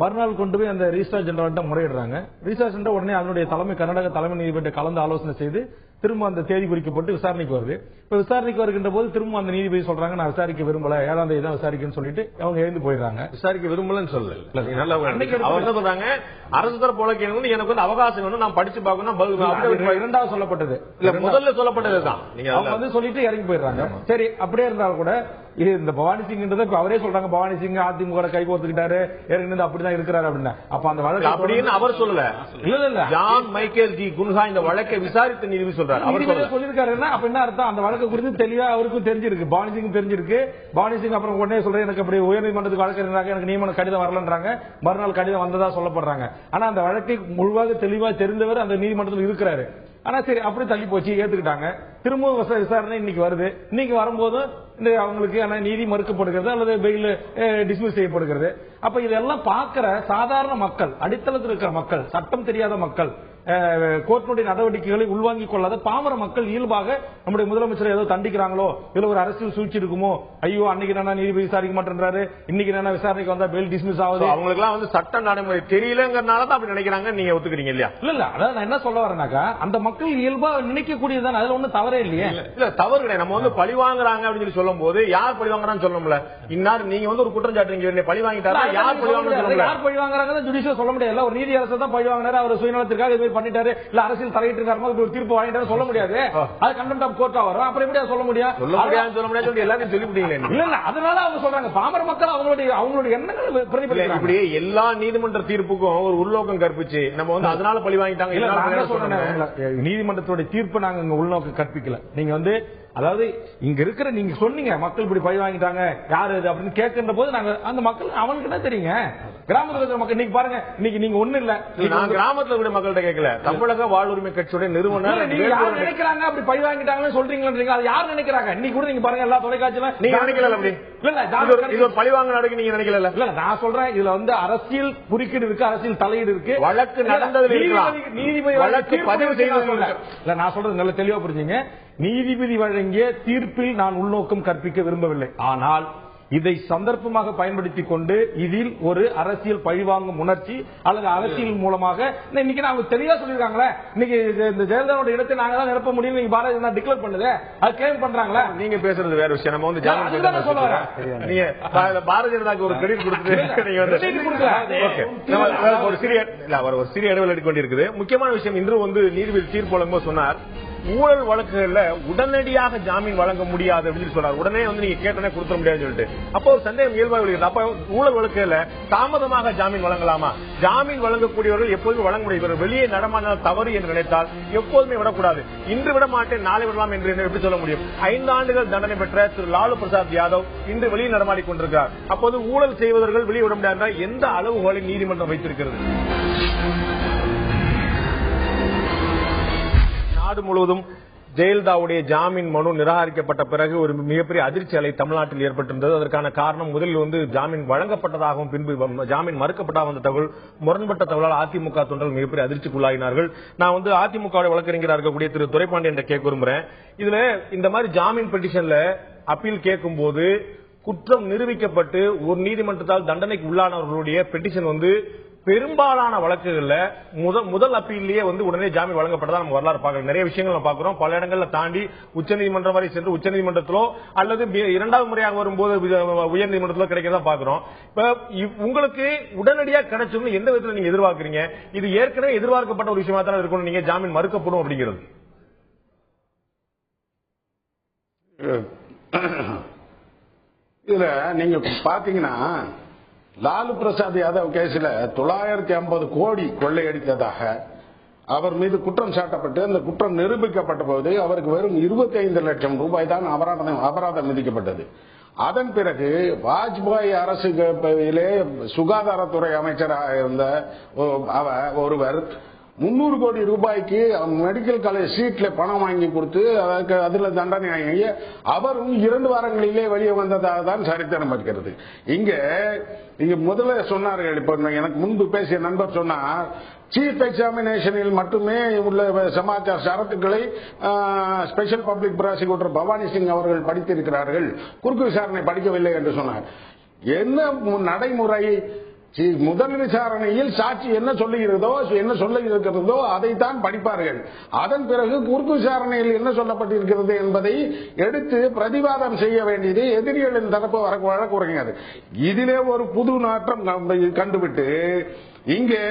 மறுநாள் கொண்டு போய் அந்த ரிஜிஸ்ட்ரார் ஜெனரல் முறையிடுறாங்க. ரிஜிஸ்ட்ரார் ஜெனரல் உடனே அதனுடைய கர்நாடக தலைமை நீதிபதி கலந்து ஆலோசனை செய்து திரும்ப அந்த தேதி குறிக்கப்பட்டு விசாரணைக்கு வருது. இப்ப விசாரணைக்கு வருகின்ற போது திரும்ப அந்த நீதிபதி சொல்றாங்க நான் விசாரிக்க விரும்பல, 7ஆம் தேதி தான் விசாரிக்கணும்னு சொல்லிட்டு அவங்க எழுந்து போயிடுறாங்க. விசாரிக்க விரும்பலன்னு சொல்லல, அரசு தரப்பு வழக்கு எனக்கு அவகாசம் வேணும், நான் படிச்சு பார்க்கணும். இரண்டாவது சொல்லப்பட்டது இல்ல, முதல்ல சொல்லப்பட்டதுதான் அவங்க சொல்லிட்டு இறங்கி போயிடுறாங்க. சரி, அப்படியே இருந்தாலும் கூட இது இந்த பவானி சிங் அவரே சொல்றாங்க, பவானி சிங் அதிமுக கை கோர்த்துக்கிட்டாரு, ஏற்கனவே அப்படிதான் இருக்கிறாரு அப்படின்னு. அப்ப அந்த வழக்கு அப்படின்னு அவர் சொல்லல. இல்ல, ஜான் மைக்கேல் ஜி குன்ஹா இந்த வழக்கை விசாரித்த நீதிபதி சொல்றாரு. அவர் சொல்லிருக்காருன்னா அப்ப என்ன அர்த்தம், அந்த வழக்கு குறித்து தெளிவா அவருக்கும் தெரிஞ்சிருக்கு, பவானி சிங் தெரிஞ்சிருக்கு. பவானி சிங் அப்புறம் உடனே சொல்றேன் எனக்கு அப்படி உயர்நீதிமன்றத்துக்கு வழக்கறிஞராக எனக்கு நியமன கடிதம் வரலன்றாங்க. மறுநாள் கடிதம் வந்ததா சொல்லப்படுறாங்க. ஆனா அந்த வழக்கை முழுவாக தெளிவா தெரிந்தவர் அந்த நீதிமன்றத்தில் இருக்கிறாரு. ஆனா சரி, அப்படி தள்ளி போச்சு, ஏத்துக்கிட்டாங்க. திரும்பவும் விசாரணை இன்னைக்கு வருது. இன்னைக்கு வரும்போது இந்த அவங்களுக்கு நீதி மறுக்கப்படுகிறது அல்லது பெயில் டிஸ்மிஸ் செய்யப்படுகிறது. அப்ப இதெல்லாம் பார்க்கிற சாதாரண மக்கள், அடித்தளத்தில் இருக்கிற மக்கள், சட்டம் தெரியாத மக்கள், கோர்ட்டினுடைய நடவடிக்கைகளை உள்வாங்கிக் கொள்ளாத பாமர மக்கள் இயல்பாக நம்முடைய முதலமைச்சர் ஏதோ தண்டிக்கிறாங்களோ, இதுல ஒரு அரசியல் சூழ்ச்சி இருக்குமோ, ஐயோ அன்னைக்கு என்ன நீதிபதி விசாரிக்க மாட்டேன்றாரு, இன்னைக்கு என்ன விசாரணைக்கு வந்தா பெயில் டிஸ்மிஸ் ஆகுது, அவங்களுக்கு எல்லாம் சட்ட நடைமுறை தெரியலங்கிறனால அப்படி நினைக்கிறாங்க. நீங்க ஒத்துக்கிறீங்க இல்லையா? இல்ல, அதாவது நான் என்ன சொல்ல வரேனாக்கா அந்த மக்கள் இயல்பா நினைக்கக்கூடியதுதான், அதுல ஒன்னும் தவறு தவறே இல்லையே. இல்ல தவறு கிடையாது. நம்ம வந்து பழி வாங்குறாங்க அப்படின்னு சொல்லும் போது யார் பழி வாங்குறான்னு சொல்லணும்ல. இன்னார் நீங்க வந்து ஒரு குற்றம் சாட்டுறீங்க, பழி வாங்கிட்டாரா, யார் பழி வாங்குறாங்க, யார் பழி வாங்குறாங்க ஜுடிஷியல் சொல்ல முடியாது. ஒரு நீதி அரசு தான் பழி வாங்கினாரு, அவர் சுயநலத்திற்காக இது பண்ணிட்டாரு, இல்ல அரசியல் தலையிட்டு இருக்காரு, ஒரு தீர்ப்பு வாங்கிட்டாரு சொல்ல முடியாது. அது கண்டெம்ட் ஆஃப் கோர்ட்டா வரும். அப்புறம் எப்படி சொல்ல முடியாது? சொல்ல முடியாது எல்லாத்தையும் சொல்லிவிட்டீங்க. இல்ல இல்ல, அதனால அவங்க சொல்றாங்க பாமர மக்கள் அவங்களுடைய எண்ணங்கள் பிரதிபலிக்கிறாங்க. இப்படி எல்லா நீதிமன்ற தீர்ப்புக்கும் ஒரு உள்நோக்கம் கற்பிச்சு நம்ம வந்து அதனால பழி வாங்கிட்டாங்க. நீதிமன்றத்துடைய தீர்ப்பு நாங்க உள்நோக்கம் கற்பிக்கல. நீங்க வந்து அதாவது இங்க இருக்கிற நீங்க சொன்னீங்க மக்கள் இப்படி பழி வாங்கிட்டாங்க யாரு இது அப்படின்னு கேட்கின்ற போது நாங்க அந்த மக்கள் அவனுக்கு என்ன தெரியுங்க, கிராமத்துல இருக்கிற மக்கள். இன்னைக்கு பாருங்க, இன்னைக்கு நீங்க ஒண்ணு இல்ல, கிராமத்துல இருக்கிற மக்கள்கிட்ட கேட்கல, தமிழக வாழ்வுரிமை கட்சியோட நிறுவனர் நீங்க யார் நினைக்கிறாங்க அப்படி பழி வாங்கிட்டாங்கன்னு சொல்றீங்களா? அது யார் நினைக்கிறாங்க? இன்னைக்கு கூட நீங்க பாருங்க எல்லா தொலைக்காட்சியில நீங்க நினைக்கல அப்படி இல்ல பழி வாங்க நடக்கு நீங்க நினைக்கல. இல்ல நான் சொல்றேன், இதுல வந்து அரசியல் குறுக்கீடு இருக்கு, அரசியல் தலையீடு இருக்கு, வழக்கு நடந்தது, நீதிபதி வழக்கு பதிவு செய்வது இல்ல. நான் சொல்றது நல்ல தெளிவா புரிஞ்சுங்க. நீதிபதி வழங்கிய தீர்ப்பில் நான் உள்நோக்கம் கற்பிக்க விரும்பவில்லை. ஆனால் இதை சந்தர்ப்பமாக பயன்படுத்திக் கொண்டு இதில் ஒரு அரசியல் பழிவாங்கும் உணர்ச்சி அல்லது அரசியல் மூலமாக இன்னைக்கு நாங்க தெளிவா சொல்லிருக்காங்களே, இன்னைக்கு இந்த ஜெயலலிதாவோட இடத்தை நாங்க தான் நிரப்ப முடியும் நீங்க பாரதிய டிக்ளேர் பண்ணுது, அது கிளைம் பண்றாங்களா? நீங்க பேசுறது வேற விஷயம். நம்ம வந்து நீங்க பாரதிய ஜனதாக்கு ஒரு கிரெடிட் கொடுத்து ஒரு சிறிய இடைவெளி எடுக்க வேண்டியிருக்குது. முக்கியமான விஷயம், இன்று வந்து நீதிபதி தீர்ப்பு வழங்கும்போது சொன்னார், ஊழல் வழக்குகள்ல உடனடியாக ஜாமீன் வழங்க முடியாது அப்படின்னு சொன்னார். உடனே வந்து நீங்க கேட்டனே கொடுக்க முடியாதுன்னு சொல்லிட்டு அப்போ ஒரு சந்தேகம் இயல்பாக வருகிறது. அப்ப ஊழல் வழக்குகள்ல தாமதமாக ஜாமீன் வழங்கலாமா? ஜாமீன் வழங்கக்கூடியவர்கள் எப்போதுமே வழங்க முடியும். வெளியே நடமாடினால் தவறு என்று நினைத்தால் எப்போதுமே விடக்கூடாது. இன்று விட மாட்டேன் நாளை விடலாம் என்று எப்படி சொல்ல முடியும்? 5 ஆண்டுகள் தண்டனை பெற்ற திரு லாலு பிரசாத் யாதவ் இன்று வெளியே நடமாடிக் கொண்டிருக்கிறார். அப்போது ஊழல் செய்வதர்கள் வெளியே விட முடியாது. எந்த அளவுகோலை நீதிமன்றம் வைத்திருக்கிறது? நாடு முழுவதும் ஜெயலலிதாவுடைய ஜாமீன் மனு நிராகரிக்கப்பட்ட பிறகு ஒரு மிகப்பெரிய அதிர்ச்சி அலை தமிழ்நாட்டில் ஏற்பட்டிருந்தது. அதற்கான காரணம் முதலில் வந்து ஜாமீன் வழங்கப்பட்டதாகவும் பின்பு ஜாமீன் மறுக்கப்பட்ட வந்த தகவல், முரண்பட்ட தகவலால் அதிமுக தொண்டர்கள் மிகப்பெரிய அதிர்ச்சிக்குள்ளாகினார்கள். நான் வந்து அதிமுக வழக்கறிஞராக இருக்கக்கூடிய திரு துரைப்பாண்டியன் கேட்க விரும்புறேன். இதுல இந்த மாதிரி ஜாமீன் பெட்டிஷன்ல அப்பீல் கேட்கும் போது குற்றம் நிரூபிக்கப்பட்டு ஒரு நீதிமன்றத்தால் தண்டனைக்கு உள்ளானவர்களுடைய பெட்டிஷன் வந்து பெரும்பாலான வழக்குகள்ல முதல் அப்பீலேயே வந்து உடனே ஜாமீன் வழங்கப்பட்டதா நம்ம வரலாறு பார்க்கிறோம். நிறைய விஷயங்கள் நம்ம பார்க்கிறோம். பல இடங்கள்ல தாண்டி உச்சநீதிமன்றம் வரை சென்று உச்சநீதிமன்றத்திலோ அல்லது இரண்டாவது முறையாக வரும்போது உயர்நீதிமன்றத்திலோ கிடைக்கிறதா பார்க்கிறோம். இப்ப உங்களுக்கு உடனடியாக கிடைச்சுன்னு எந்த விதத்தில் நீங்க எதிர்பார்க்கிறீங்க? இது ஏற்கனவே எதிர்பார்க்கப்பட்ட ஒரு விஷயமா தான் இருக்கணும். நீங்க ஜாமீன் மறுக்கப்படும் அப்படிங்கிறது இதுல நீங்க பாத்தீங்கன்னா லாலு பிரசாத் யாதவ் கேஸ்ல 950 கோடி கொள்ளையடித்ததாக அவர் மீது குற்றம் சாட்டப்பட்டு அந்த குற்றம் நிரூபிக்கப்பட்ட போது அவருக்கு வெறும் 25 லட்சம் ரூபாய் தான் அபராதம் விதிக்கப்பட்டது. அதன் பிறகு வாஜ்பாய் அரசுலே சுகாதாரத்துறை அமைச்சராக இருந்த ஒருவர் 300 கோடி ரூபாய்க்கு மெடிக்கல் காலேஜ் சீட்ல பணம் வாங்கி கொடுத்து அதுல தண்டனை வாங்கி அவரும் 2 வாரங்களிலே வெளியே வந்ததாக தான் சரித்திரம் இருக்கிறது. இங்க முதல்ல சொன்னார்கள், இப்ப எனக்கு முன்பு பேசிய நண்பர் சொன்னார், சீஃப் எக்ஸாமினேஷனில் மட்டுமே உள்ள சமாச்சார ஷரத்துக்களை special public prosecutor Bhavani Singh அவர்கள் படித்திருக்கிறார்கள், குறுக்கு விசாரணை படிக்கவில்லை என்று சொன்னார். என்ன நடைமுறை? முதல் விசாரணையில் சாட்சி என்ன சொல்லுகிறதோ அதைத்தான் படிப்பார்கள். அதன் பிறகு குறுக்கு விசாரணையில் என்ன சொல்லப்பட்டிருக்கிறது என்பதை எடுத்து பிரதிவாதம் செய்ய வேண்டியது எதிரிகளின் தரப்பு வழக்குரைஞர். இதிலே ஒரு புது நாட்டம் கண்டுவிட்டு இங்கே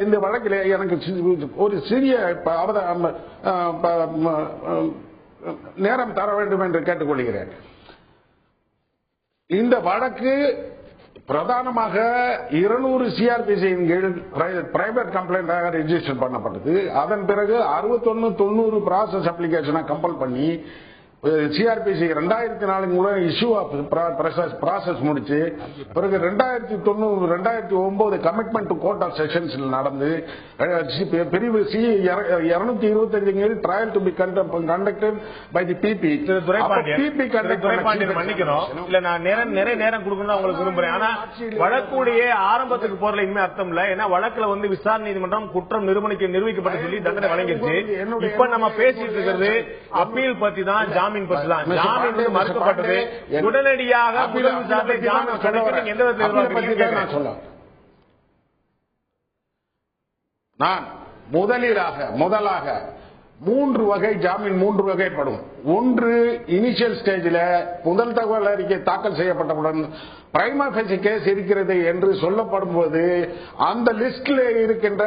இந்த வழக்கிலே எனக்கு ஒரு சிறிய நேரம் தர வேண்டும் என்று கேட்டுக்கொள்கிறேன். இந்த வழக்கு பிரதானமாக 200 சிஆர்பிசியின் கீழ் பிரைவேட் கம்ப்ளைண்டாக ரெஜிஸ்டர் பண்ணப்பட்டது. அதன் பிறகு 6190 ப்ராசஸ் அப்ளிகேஷனை கம்பல் பண்ணி சிஆர்பிசி 2004 மூலம் இஷ்யூ ஆஃப் ப்ராசஸ் முடிச்சு பிறகு 2009 commitment to court of sessions நடந்து பிரிவு C 225 trial to be conducted by the PP. மன்னிக்கணும், இல்ல நான் நிறைய நேரம் கொடுக்கணும் உங்களுக்கு விரும்புறேன். ஆனா வழக்குடைய ஆரம்பத்துக்கு போறதுல இனிமே அர்த்தம் இல்ல. ஏன்னா வழக்குல வந்து விசாரணை நீதிமன்றம் குற்றம் நிரூபிக்கப்பட்டு சொல்லி தண்டனை வழங்கிடுச்சு. இப்ப நம்ம பேசிட்டு இருக்கிறது அப்பீல் பத்தி தான், ஜாமீன் பற்றி தான். ஜாமீன் மறுக்கப்பட்டது உடனடியாக நான் முதலாக 3 வகை ஜாமீன் 3 வகைப்படும். ஒன்று இனிஷியல் ஸ்டேஜில் முதல் தகவல் அறிக்கை தாக்கல் செய்யப்பட்டவுடன் பிரைமா ஃபேசி கேஸ் இருக்கிறது என்று சொல்லப்படும் போது அந்த லிஸ்ட்ல இருக்கின்ற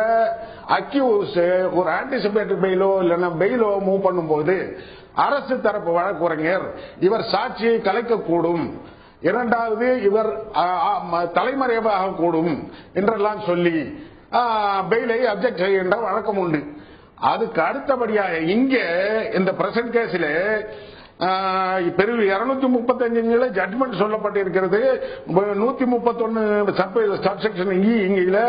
அக்யூஸ் ஒரு ஆன்டிசிபேட்டரி பெயிலோ இல்லைன்னா பெயிலோ மூவ் பண்ணும்போது அரசு தரப்பு வழக்குரைஞர் இவர் சாட்சியை கலைக்கக்கூடும், இரண்டாவது இவர் தலைமறைவாக கூடும் என்றெல்லாம் சொல்லி பெயிலை அப்செக்ட் செய்கின்ற வழக்கம் உண்டு. அதுக்கு அடுத்தபடியாக இங்க இந்த பிரசன்ட் கேஸில் 235 ஜட்மெண்ட் சொல்லப்பட்டிருக்கிறது. 131 சப்செக்ஷன் இங்கில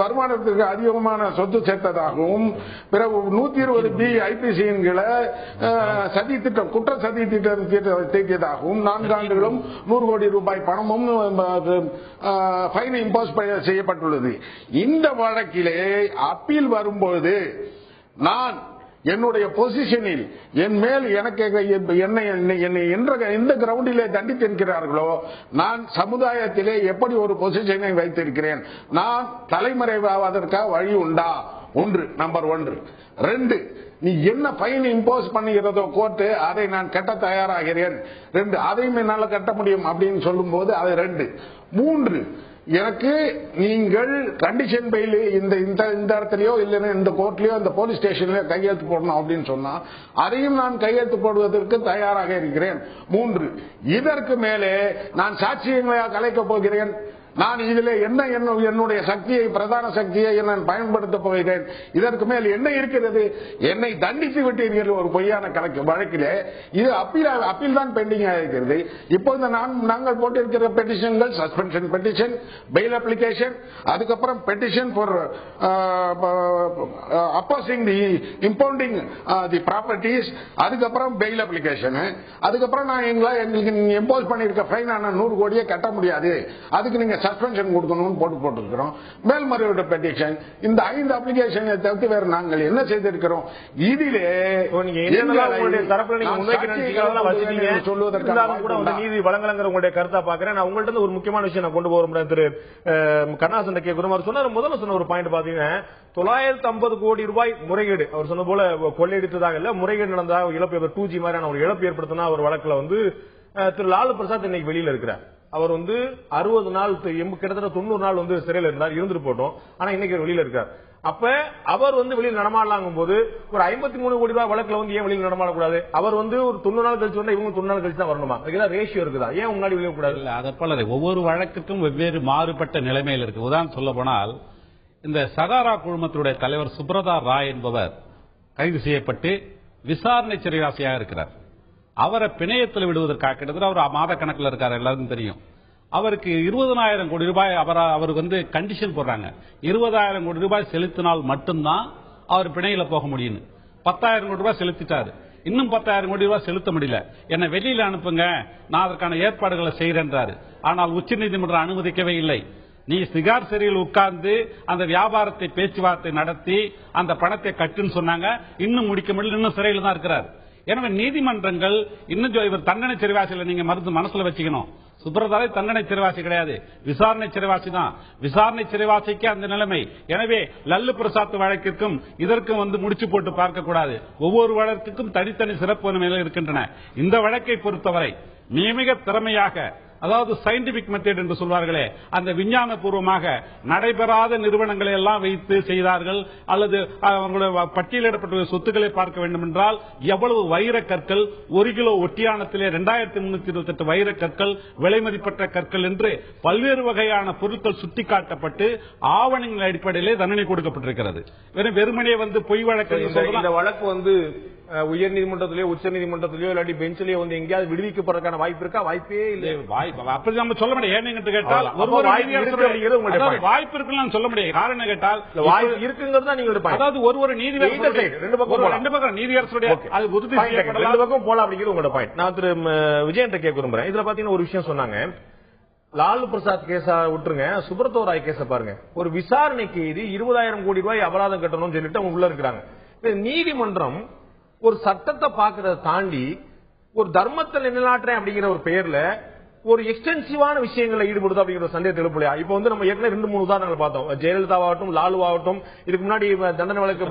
வருமானத்திற்கு அதிகமான சொத்து சேர்த்ததாகவும், பிறகு 120B ஐபிசியின் சதி திட்டம் குற்ற சதி திட்டம் தீட்டியதாகவும் 4 ஆண்டுகளும் 100 கோடி ரூபாய் பணமும் ஃபைன் இம்போஸ் செய்யப்பட்டுள்ளது. இந்த வழக்கிலே அப்பீல் வரும்போது நான் என்னுடைய பொசிஷனில் என் மேல் எனக்கு என்னை எந்த கிரவுண்டிலே தண்டித்திருக்கிறார்களோ நான் சமுதாயத்திலே எப்படி ஒரு பொசிஷனை வைத்திருக்கிறேன், நான் தலைமறைவாவதற்காக வழி உண்டா? ஒன்று, நம்பர் 1. 2, நீ என்ன ஃபைன் இம்போஸ் பண்ணுகிறதோ கோர்ட்டு அதை நான் கட்ட தயாராகிறேன். 2, அதையும் என்னால் கட்ட முடியும் அப்படின்னு சொல்லும் போது அது 2. 3, எனக்கு நீங்கள் கண்டிஷன் பெயில் இந்த இடத்துலயோ இல்லைன்னா இந்த கோர்ட்லயோ இந்த போலீஸ் ஸ்டேஷன்லயோ கையெழுத்து போடணும் அப்படின்னு சொன்னா அதையும் நான் கையெழுத்து போடுவதற்கு தயாராக இருக்கிறேன். 3, இதற்கு மேலே நான் சாட்சியங்களையா கலைக்கப் போகிறேன், நான் இதில் என்னுடைய சக்தியை பிரதான சக்தியை நான் பயன்படுத்த போகிறேன், இதற்கு மேல் என்ன இருக்கிறது, என்னை தண்டித்து விட்டீர்கள் ஒரு பொய்யான கணக்கு வழக்கிலே. இது அப்பீல் தான் பெண்டிங் ஆகிறது. இப்போது நாங்கள் போட்டிருக்கிற பெட்டிஷன்கள் சஸ்பென்ஷன் பெட்டிஷன், பெயில் அப்ளிகேஷன், அதுக்கப்புறம் petition for opposing the impounding the properties, அதுக்கப்புறம் பெயில் அப்ளிகேஷன், அதுக்கப்புறம் நான் எங்களுக்கு இம்போஸ் பண்ணிருக்க ஃபைன் 100 கோடியை கட்ட முடியாது, அதுக்கு நீங்க சஸ்பென்ஷன் கொடுக்கணும்னு போட்டிருக்கிறோம். மேல்முறையீடு பெட்டிஷன், இந்த 5 அப்ளிகேஷனை தவிர்த்து வேறு நாங்கள் என்ன செய்திருக்கிறோம்? இதிலே நீதி வழங்கலங்கிற உங்களுடைய கருத்தா பாக்குறேன். நான் உங்கள்ட்ட ஒரு முக்கியமான விஷயம் நான் கொண்டு போறேன். திரு கண்ணாசன் கேட்கிறோம் சொன்னார். முதல்ல சொன்ன ஒரு பாயிண்ட் பாத்தீங்கன்னா 950 கோடி ரூபாய் முறைகேடு, அவர் சொன்ன போல கொள்ளையடித்ததாக இல்ல, முறைகேடு நடந்ததாக இழப்பு 2G மாதிரியான ஒரு இழப்பு ஏற்படுத்தினா ஒரு வழக்குல திரு லாலு பிரசாத் இன்னைக்கு வெளியில இருக்கிறார். அவர் 60 நாள் கிட்டத்தட்ட 90 நாள் சிறையில் இருந்தார், இருந்துட்டு போட்டோம். ஆனா இன்னைக்கு வெளியில இருக்கார். அப்ப அவர் வெளியில் நடமாடலாங்கும் போது ஒரு 53 கோடி ரூபாய் வழக்குல ஏன் வெளியில் நடமாடக்கூடாது? அவர் ஒரு 90 நாள் கழிச்சு வந்தா இவங்க 90 நாள் கழிச்சு தான் வரணுமா? இதெல்லாம் ரேஷியோ இருக்குதா? ஏன் முன்னாடி வெளியே கூடாது? இல்ல, அதை போல ஒவ்வொரு வழக்குக்கும் வெவ்வேறு மாறுபட்ட நிலைமையில் இருக்கு. உதாரணம் சொல்ல போனால் இந்த சகாரா குழுமத்தினுடைய தலைவர் சுப்ரதா ராய் என்பவர் கைது செய்யப்பட்டு விசாரணை சிறைவாசியாக இருக்கிறார். அவரை பிணையத்தில் விடுவதற்காக கிட்டத்தட்ட அவர் மாத கணக்கில் இருக்கார், எல்லாருக்கும் தெரியும். அவருக்கு 20,000 கோடி ரூபாய் அவருக்கு கண்டிஷன் போடுறாங்க. 20,000 கோடி ரூபாய் செலுத்தினால் மட்டும்தான் அவர் பிணையில போக முடியும். 10,000 கோடி ரூபாய் செலுத்திட்டாரு, இன்னும் 10,000 கோடி ரூபாய் செலுத்த முடியல, என்னை வெளியில அனுப்புங்க, நான் அதற்கான ஏற்பாடுகளை செய்யறேன்றாரு. ஆனால் உச்சநீதிமன்றம் அனுமதிக்கவே இல்லை. நீ சிகார் சிறையில் உட்கார்ந்து அந்த வியாபாரத்தை பேச்சுவார்த்தை நடத்தி அந்த பணத்தை கட்டுன்னு சொன்னாங்க. இன்னும் முடிக்க முடியல, இன்னும் சிறையில் தான் இருக்கிறார். எனவே நீதிமன்றங்கள் இன்னும் இவர் தண்டனை சிறைவாசியில் நீங்க மனசுல வச்சுக்கணும். சுப்ரதாவை தண்டனை சிறைவாசி கிடையாது, விசாரணை சிறைவாசி தான். விசாரணை சிறைவாசிக்கு அந்த நிலைமை. எனவே லல்லு பிரசாத் வழக்கிற்கும் இதற்கும் முடிச்சு போட்டு பார்க்க கூடாது. ஒவ்வொரு வழக்குக்கும் தனித்தனி சிறப்பு நிலைகள் இருக்கின்றன. இந்த வழக்கை பொறுத்தவரை மிக திறமையாக, அதாவது சயின்டிபிக் மெத்தட் என்று சொல்வார்களே, அந்த விஞ்ஞான பூர்வமாக நடைபெறாத நிறுவனங்களை எல்லாம் வைத்து செய்தார்கள். அல்லது அவங்களுடைய பட்டியலிடப்பட்ட சொத்துக்களை பார்க்க வேண்டும் என்றால் எவ்வளவு வைர கற்கள், 1 கிலோ ஒட்டியானத்திலே 2328 வைர கற்கள், விலை மதிப்பற்ற கற்கள் என்று பல்வேறு வகையான பொருட்கள் சுட்டிக்காட்டப்பட்டு ஆவணங்கள் அடிப்படையிலே தண்டனை கொடுக்கப்பட்டிருக்கிறது. வெறுமனே பொய் வழக்கு. இந்த வழக்கு உயர் நீதிமன்றத்திலேயோ உச்ச நீதிமன்றத்திலேயோ இல்லாட்டி பெஞ்சிலேயோ எங்கேயாவது விடுவிக்கப்படுறதுக்கான வாய்ப்பு இருக்கா? வாய்ப்பே இல்லை. அப்படி நம்ம சொல்ல முடியாது. ஏன்னு கேட்டால் வாய்ப்பு இருக்குன்னு சொல்ல முடியாது. காரணம் கேட்டால் வாய்ப்பு இருக்குங்கிறது தான் நீங்க, அதாவது ஒரு நீதிபதி ரெண்டு பக்கம் நீதியரசுடைய ரெண்டு பக்கம் போலாம் அப்படிங்கிறது உங்களோட பாயிண்ட். நான் திரு விஜயன் கேட்க விரும்புறேன். இதுல பாத்தீங்கன்னா ஒரு விஷயம் சொன்னாங்க, லாலு பிரசாத் கேஸ விட்டுருங்க, சுப்ரதோ ராய் கேஸ பாருங்க. ஒரு விசாரணைக்கு இது 20,000 கோடி ரூபாய் அபராதம் கட்டணும்னு சொல்லிட்டு அவங்க உள்ள இருக்கிறாங்க. நீதிமன்றம் ஒரு சட்டத்தை பாக்குறத தாண்டி ஒரு தர்மத்தை நிலைநாட்டுறேன் அப்படிங்கிற ஒரு பெயர்ல ஒரு எக்ஸ்டென்சிவான விஷயங்களை ஈடுபடுது அப்படிங்கிற சந்தேகத்தை எழுப்பலையா? இப்ப வந்து நம்ம ஏற்கனவே 2-3 உதாரணங்கள் பார்த்தோம். ஜெயலலிதாவாகட்டும், லாலுவாகட்டும், இதுக்கு முன்னாடி தண்டனை வழக்கு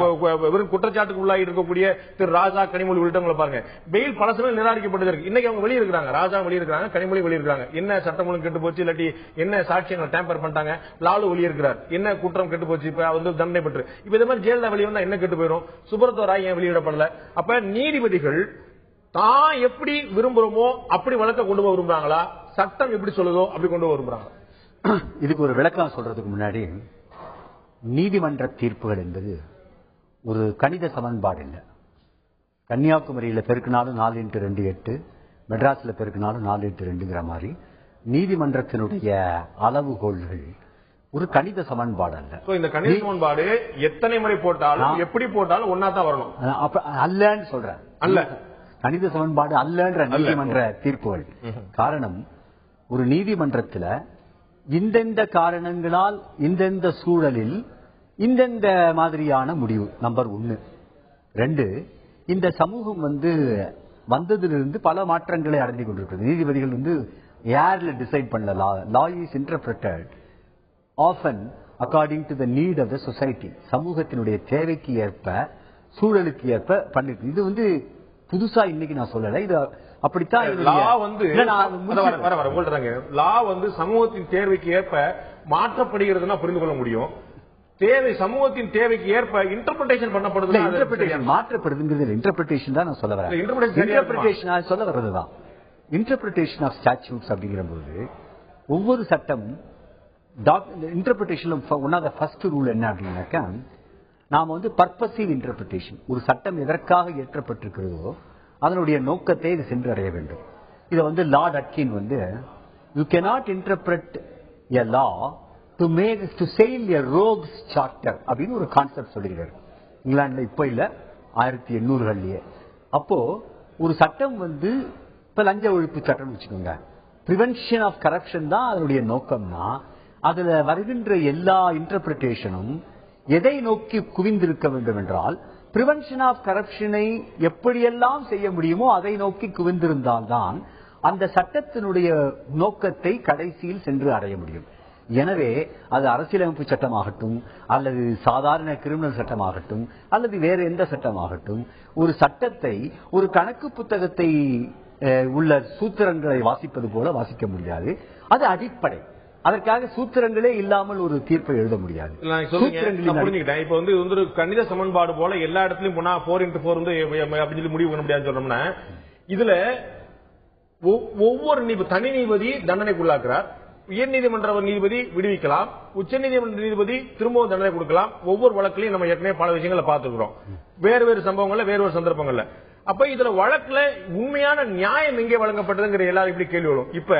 வெறும் குற்றச்சாட்டுக்கு உள்ளாகி இருக்கக்கூடிய திரு ராஜா, கனிமொழி உள்ளிட்டவங்களை பாருங்க. பெயில் பல சமயம் நிராகரிக்கப்பட்டது இருக்கு. இன்னைக்கு அவங்க வெளியே இருக்கிறாங்க, ராஜா வெளியே இருக்காங்க, கனிமொழி வெளியே இருக்காங்க. என்ன சட்டம் ஒழுங்கு கெட்டு போச்சு, இல்லாட்டி என்ன சாட்சியங்களை டேம்பர் பண்ணிட்டாங்க, லாலு வெளியே இருக்கிறார், என்ன குற்றம் கெட்டு போச்சு, இப்ப வந்து தண்டனை பெற்று. இப்ப இந்த மாதிரி ஜெயலலிதா வெளியே வந்தா என்ன கெட்டு போயிடும்? சுப்ரதோ ராய் ஏன் வெளியிடப்படல? அப்ப நீதிபதிகள் தான் எப்படி விரும்புறோமோ அப்படி வழக்க கொண்டு போக விரும்புறாங்களா, சட்டம் எப்படி சொல்லுதோ அப்படி கொண்டு போக விரும்புறாங்க? இதுக்கு ஒரு விளக்கம் சொல்றதுக்கு முன்னாடி, நீதிமன்ற தீர்ப்புகள் என்பது ஒரு கணித சமன்பாடு இல்லை. கன்னியாகுமரியில பெருக்கினாலும் 4x2 8, மெட்ராஸ்ல பெருக்கினாலும் 4x2ங்கிற மாதிரி நீதிமன்றத்தினுடைய அளவுகோல்கள் ஒரு கணித சமன்பாடு அல்ல. இந்த கணித சமன்பாடு எத்தனை முறை போட்டாலும் எப்படி போட்டாலும் ஒன்னா தான் வரணும் அல்லன்னு சொல்றேன். அல்ல, கணித சமன்பாடு அல்லன்ற நீதிமன்ற தீர்ப்புகள். காரணம், ஒரு நீதிமன்றத்தில் இந்தெந்த காரணங்களால் இந்தெந்த சூழலில் இந்தெந்த மாதிரியான முடிவு. நம்பர் 1. 2, இந்த சமூகம் வந்ததிலிருந்து பல மாற்றங்களை அடைந்து கொண்டிருக்கிறது. நீதிபதிகள் யார்ல டிசைட் பண்ணல. Law is interpreted often according to the need of the society. சமூகத்தினுடைய தேவைக்கு ஏற்ப, சூழலுக்கு ஏற்ப பண்ணிருக்கு. இது புதுசா இன்னைக்கு நான் சொல்லல, இது அப்படித்தான். லா சமூகத்தின் தேவைக்கு ஏற்ப மாற்றப்படுகிறதுனா புரிந்து கொள்ள முடியும். தேவை சமூகத்தின் தேவைக்கு ஏற்ப இன்டர்பிரேஷன் பண்ணப்படுது. மாற்றப்படுதுங்கிறது இன்டர்பிரேஷன் தான் நான் சொல்ல வரேன். இன்டர்பிரேஷன் சொல்ல வர்றதுதான் இன்டர்பிரேஷன் ஆஃப் ஸ்டாட்யூட்ஸ் அப்படிங்கிற போது ஒவ்வொரு சட்டம் interpretation one of the first rule என்ன அப்படின்னாக்கா, நாம பர்பசிவ் இன்டர்பிரேஷன். ஒரு சட்டம் எதற்காக ஏற்றப்பட்டிருக்கிறதோ அதனுடைய நோக்கத்தை இது சென்று அடைய வேண்டும். இதை Lord Atkin you cannot interpret a law to make to sail a rocks charter அப்படின்னு ஒரு கான்செப்ட் சொல்லிருக்காரு. இங்கிலாந்துல இப்ப இல்ல, 1800களிலேயே. அப்போ ஒரு சட்டம் இப்ப லஞ்ச ஒழிப்பு சட்டம் வச்சுக்கோங்க, பிரிவென்ஷன் ஆஃப் கரப்ஷன் தான் அதனுடைய நோக்கம்னா, அதுல வருகின்ற எல்லா இன்டர்பிரிட்டேஷனும் எதை நோக்கி குவிந்திருக்க வேண்டும் என்றால், பிரிவென்ஷன் ஆஃப் கரப்ஷனை எப்படியெல்லாம் செய்ய முடியுமோ அதை நோக்கி குவிந்திருந்தால்தான் அந்த சட்டத்தினுடைய நோக்கத்தை கடைசியில் சென்று அடைய முடியும். எனவே அது அரசியலமைப்பு சட்டமாகட்டும், அல்லது சாதாரண கிரிமினல் சட்டமாகட்டும், அல்லது வேற எந்த சட்டமாகட்டும், ஒரு சட்டத்தை ஒரு கணக்கு புத்தகத்தை உள்ள சூத்திரங்களை வாசிப்பது போல வாசிக்க முடியாது. அது அடிப்படை. அதற்காக சூத்திரங்களே இல்லாமல் ஒரு தீர்ப்பை எழுத முடியாது. இப்ப ஒரு கணித சமன்பாடு போல எல்லா இடத்துலயும் 4x4 அப்படின்னு சொல்லி முடிவு பண்ண முடியாது சொன்னோம்னா, இதுல ஒவ்வொரு தனி நீதிபதி தண்டனைக்குள்ளாக்குறார், உயர் நீதிமன்ற நீதிபதி விடுவிக்கலாம், உச்ச நீதிமன்ற நீதிபதி திரும்பவும் தண்டனை கொடுக்கலாம். ஒவ்வொரு வழக்கிலையும் நம்ம ஏற்கனவே பல விஷயங்களை பார்த்துக்கிறோம், வேறு வேறு சம்பவங்கள்ல, வேறு வேறு சந்தர்ப்பங்கள்ல. அப்ப இதுல வழக்குல உண்மையான நியாயம் எங்கே வழங்கப்பட்டதுங்கிற எல்லாரும் இப்படி கேள்வி வரும். இப்ப